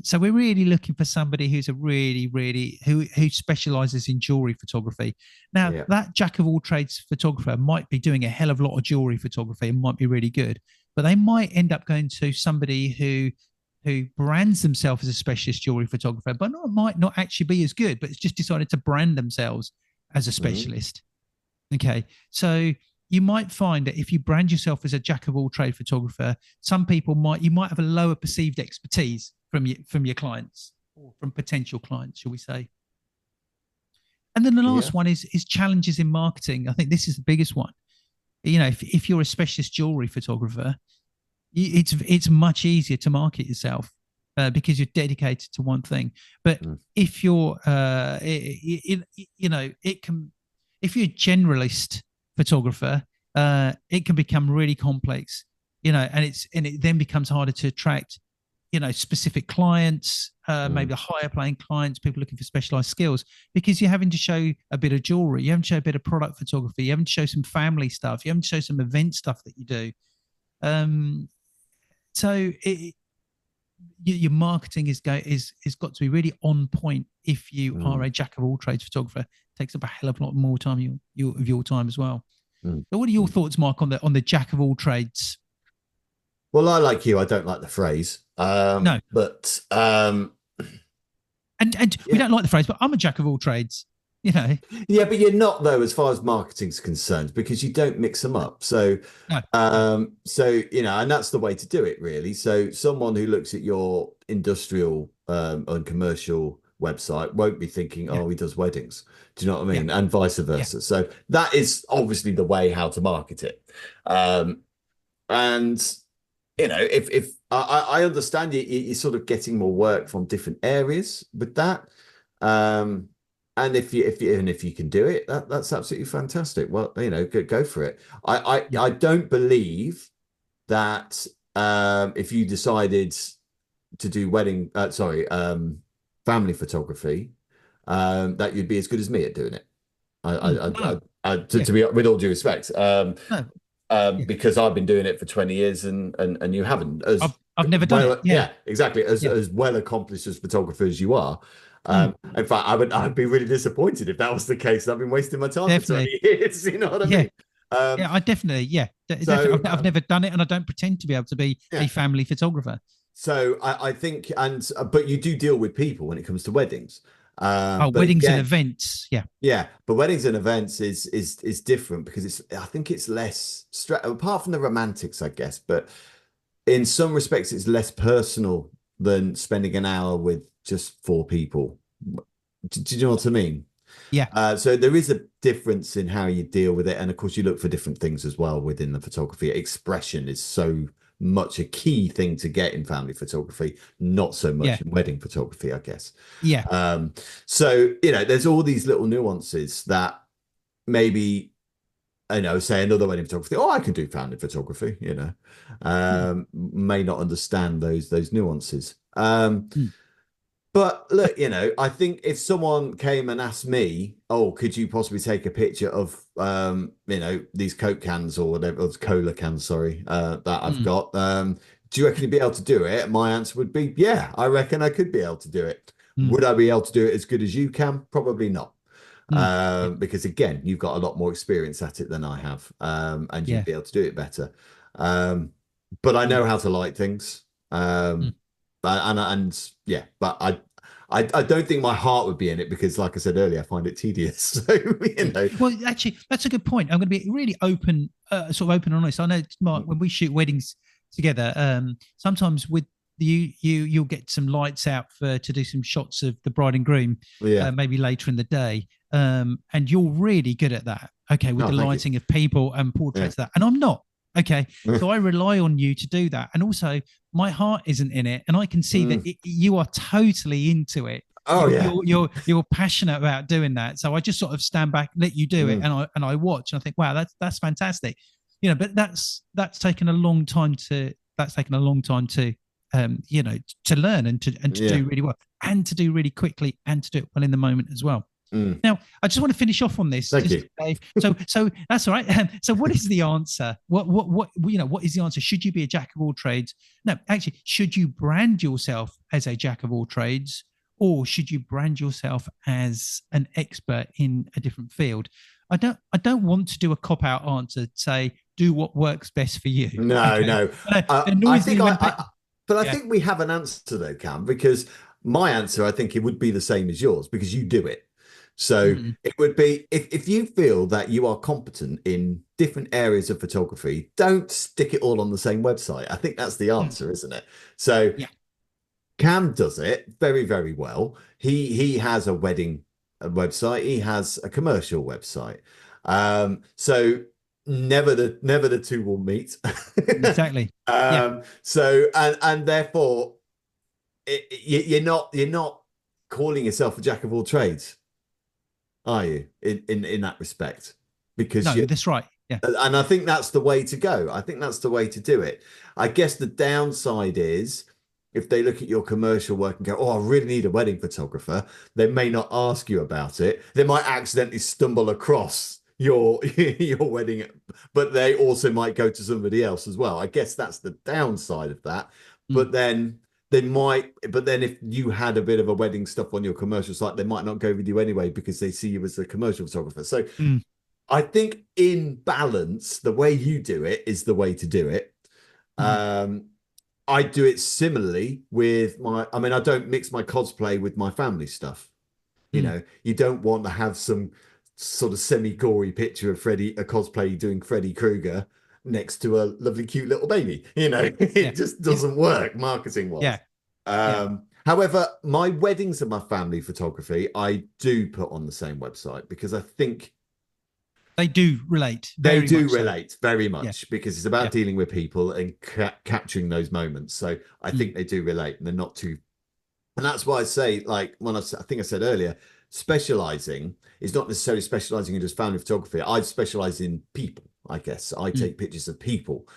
So we're really looking for somebody who's a really who specializes in jewelry photography. Now, that jack of all trades photographer might be doing a hell of a lot of jewelry photography and might be really good, but they might end up going to somebody who brands themselves as a specialist jewelry photographer, but might not actually be as good, but it's just decided to brand themselves as a specialist. Okay, so you might find that if you brand yourself as a jack of all trade photographer, some people might have a lower perceived expertise from your clients or from potential clients, shall we say. And then the last one is challenges in marketing. I think this is the biggest one. If you're a specialist jewelry photographer, it's much easier to market yourself because you're dedicated to one thing. But if you're if you're a generalist photographer, it can become really complex, and it then becomes harder to attract specific clients, maybe higher paying clients, people looking for specialized skills, because you're having to show a bit of jewelry, you having to show a bit of product photography, you having to show some family stuff, you having to show some event stuff that you do. So your marketing is got to be really on point if you are a jack of all trades photographer. It takes up a hell of a lot more time of your time as well. But what are your thoughts, Mark, on the jack of all trades?
Well, I like you. I don't like the phrase.
No,
but
and we don't like the phrase, but I'm a jack of all trades.
Yeah, but you're not though, as far as marketing's concerned, because you don't mix them up. So, and that's the way to do it, really. So, someone who looks at your industrial and commercial website won't be thinking, "Oh, he does weddings." Do you know what I mean? And vice versa. So that is obviously the way how to market it. And if I understand you're sort of getting more work from different areas with that. And if you can do it, that's absolutely fantastic. Well, go for it. I don't believe that if you decided to do family photography, that you'd be as good as me at doing it. To be with all due respect, because I've been doing it for 20 years and you haven't.
I've never done it.
Yeah, exactly. As well accomplished as photographer as you are. In fact, I'd be really disappointed if that was the case. I've been wasting my time for 20 years. You know what I mean?
I definitely. I've never done it, and I don't pretend to be able to be a family photographer.
So I think, but you do deal with people when it comes to weddings.
Weddings and events.
But weddings and events is different because I think it's less apart from the romantics, I guess, but in some respects it's less personal than spending an hour with just 4 people. Do you know what I mean? So there is a difference in how you deal with it, and of course you look for different things as well within the photography. Expression is so much a key thing to get in family photography, not so much in wedding photography, I guess. So there's all these little nuances that maybe say another wedding photographer, I can do family photography, may not understand those nuances. But look, I think if someone came and asked me, could you possibly take a picture of, these Coke cans or whatever, or cola cans, sorry, that I've got, do you reckon you'd be able to do it? My answer would be, yeah, I reckon I could be able to do it. Would I be able to do it as good as you can? Probably not. Because again, you've got a lot more experience at it than I have, and you'd be able to do it better. But I know how to light things. But I don't think my heart would be in it because, like I said earlier, I find it tedious. So,
Well, actually, that's a good point. I'm going to be really open, sort of open and honest. I know, Mark, when we shoot weddings together, sometimes with you'll get some lights out to do some shots of the bride and groom,
yeah.
maybe later in the day, and you're really good at that. Okay, with the
Thank you.
lighting of people and portraits of that, and I'm not. Okay, so I rely on you to do that, and also my heart isn't in it, and I can see that you are totally into it.
Oh yeah.
You're passionate about doing that, so I just sort of stand back, let you do it, and I watch, and I think, wow, that's fantastic, you know. But that's taken a long time to you know, to learn and to do really well, and to do really quickly, and to do it well in the moment as well. Now, I just want to finish off on this.
Thank you.
Dave. So that's all right. So, what is the answer? What you know? What is the answer? Should you be a jack of all trades? No, actually, should you brand yourself as a jack of all trades, or should you brand yourself as an expert in a different field? I don't want to do a cop out answer. Say do what works best for you.
No,
okay?
no. I think we have an answer though, Cam, because my answer, I think it would be the same as yours because you do it. So it would be if you feel that you are competent in different areas of photography, don't stick it all on the same website. I think that's the answer, isn't it? So Cam does it very, very well. He has a wedding website. He has a commercial website. So never the two will meet.
Exactly.
So and therefore you're not calling yourself a jack of all trades, are you, in that respect? Because
no, that's right. Yeah.
And I think that's the way to go. I think that's the way to do it. I guess the downside is if they look at your commercial work and go, oh, I really need a wedding photographer, they may not ask you about it. They might accidentally stumble across your wedding, but they also might go to somebody else as well. I guess that's the downside of that. But then if you had a bit of a wedding stuff on your commercial site, they might not go with you anyway because they see you as a commercial photographer. So I think in balance, the way you do it is the way to do it. I do it similarly with I don't mix my cosplay with my family stuff. You know, you don't want to have some sort of semi-gory picture of a cosplay doing Freddy Krueger next to a lovely, cute little baby. You know, it just doesn't work marketing-wise. However, my weddings and my family photography, I do put on the same website because I think
they do relate.
They do relate very much because it's about dealing with people and capturing those moments. So I think they do relate, and they're not too. And that's why I say, like when I think I said earlier, specializing is not necessarily specializing in just family photography. I specialize in people. I guess I take pictures of people.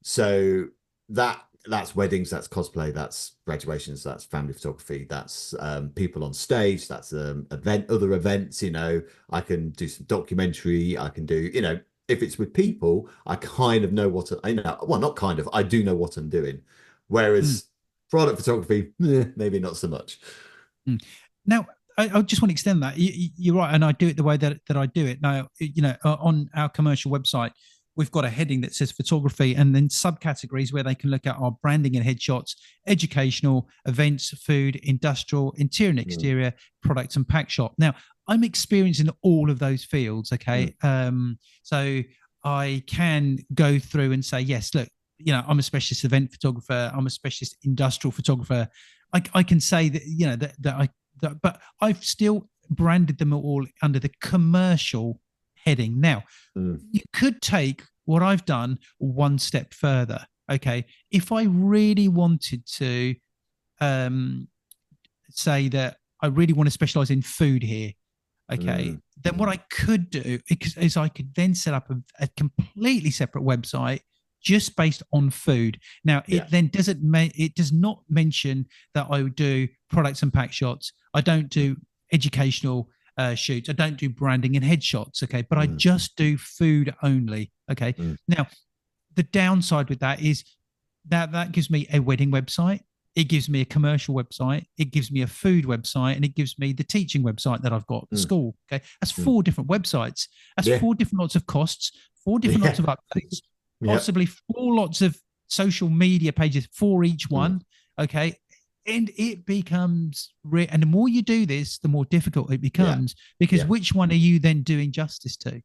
So that's weddings, that's cosplay, that's graduations, that's family photography, that's people on stage, that's other events. You know, I can do some documentary. I can do, you know, if it's with people, I kind of know I do know what I'm doing. Whereas product photography, maybe not so much.
Now, I just want to extend that. You're right, and I do it the way that I do it. Now, you know, on our commercial website, we've got a heading that says photography and then subcategories where they can look at our branding and headshots, educational, events, food, industrial, interior and exterior, products and pack shop. Now, I'm experienced in all of those fields, okay? So I can go through and say, yes, look, you know, I'm a specialist event photographer. I'm a specialist industrial photographer. I can say that, you know, but I've still branded them all under the commercial heading. Now, you could take what I've done one step further. Okay, if I really wanted to say that I really want to specialize in food here, okay, then what I could do is I could then set up a completely separate website just based on food. Now, it then it does not mention that I would do products and pack shots. I don't do educational shoots. I don't do branding and headshots. Okay, but I just do food only. Okay. Now, the downside with that is that gives me a wedding website. It gives me a commercial website. It gives me a food website, and it gives me the teaching website that I've got at school. Okay, that's 4 different websites. That's 4 different lots of costs, 4 different lots of updates, possibly 4 lots of social media pages for each one. Okay, and it becomes and the more you do this, the more difficult it
Yeah.
becomes, because
Yeah.
which one are you then doing justice to?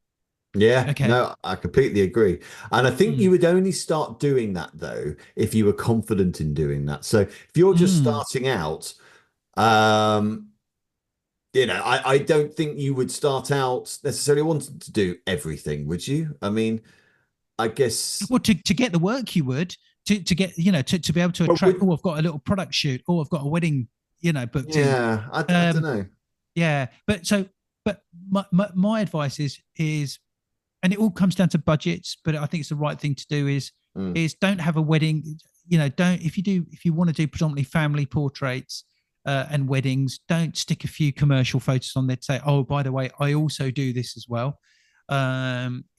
Yeah,
Okay.
no, I completely agree. And I think you
Mm,
would only start doing that though if you were confident in doing that. So if you're just
mm.
starting out, um, I don't think you would start out necessarily wanting to do everything, would you? I mean, I guess,
Well, to get the work you would, to get, to be able to
but
attract,
would,
oh, I've got a little product shoot, oh, I've got a wedding, booked in.
yeah, I don't
Um,
know.
yeah, but my advice is, and it all comes down to budgets, but I think it's the right thing to do
Mm,
is don't have a wedding. Don't, if you want to do predominantly family portraits and weddings, don't stick a few commercial photos on there to say, oh, by the way, I also do this as well.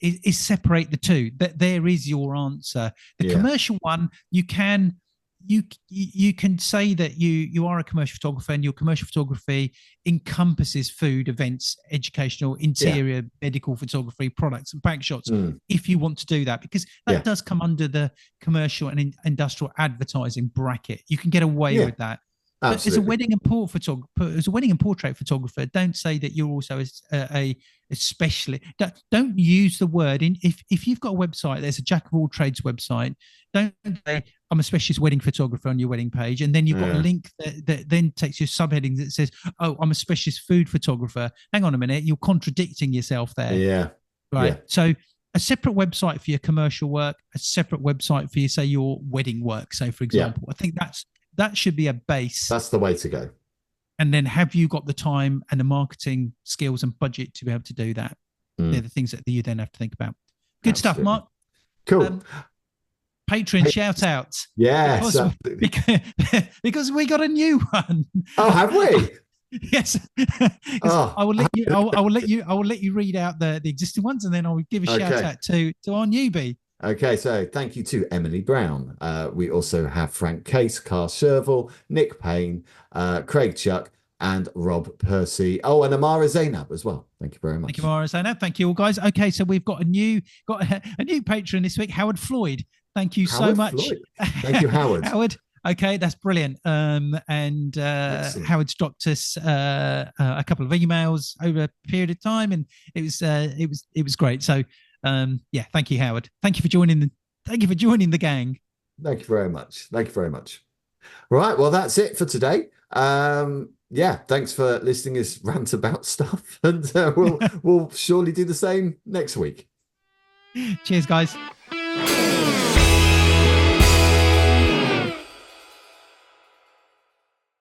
Is separate the two. That there is your answer. The
yeah,
commercial one, you can say that you are a commercial photographer, and your commercial photography encompasses food, events, educational,
yeah,
interior, medical photography, products and back shots,
mm,
if you want to do that, because
yeah,
that does come under the commercial and industrial advertising bracket. You can get away
yeah,
with that. But as a
absolutely.
wedding and portrait photographer, don't say that you're also a especially, don't use the word in, if you've got a website, there's a jack of all trades website, don't say I'm a specialist wedding photographer on your wedding page, and then you've got a
Yeah,
link that then takes your subheading that says, oh, I'm a specialist food photographer. Hang on a minute, you're contradicting yourself there,
yeah,
right?
yeah,
So a separate website for your commercial work, a separate website for you, say, your wedding work, say, for
yeah.
example. I think that should be a base.
That's the way to go.
And then, have you got the time and the marketing skills and budget to be able to do that? They're
Mm,
the things that you then have to think about. Good stuff,
absolutely.
Mark.
Cool.
Um, Patreon shout outs,
Yes,
because
absolutely.
because because we got a new one.
Oh, have we?
Yes, because
Oh,
I will let you read out the existing ones, and then I will give a shout
okay.
out to our newbie.
Okay, so thank you to Emily Brown. We also have Frank Case, Carl Sherville, Nick Payne, Craig Chuck, and Rob Percy. Oh, and Amara Zainab as well. Thank you very
Thank you,
much.
Mara Zainab. Thank you all, guys. Okay, so we've got a new patron this week, Howard Floyd. Thank you so
Howard
much,
Floyd. Thank you, Howard.
Howard. Okay, that's brilliant. And
Excellent.
Howard's dropped us a couple of emails over a period of time, and it was great. So yeah, thank you, Howard. Thank you for joining the gang.
Thank you very much. Thank you very much. Right, well, that's it for today. Yeah, thanks for listening to us rant about stuff, and we'll surely do the same next week.
Cheers, guys.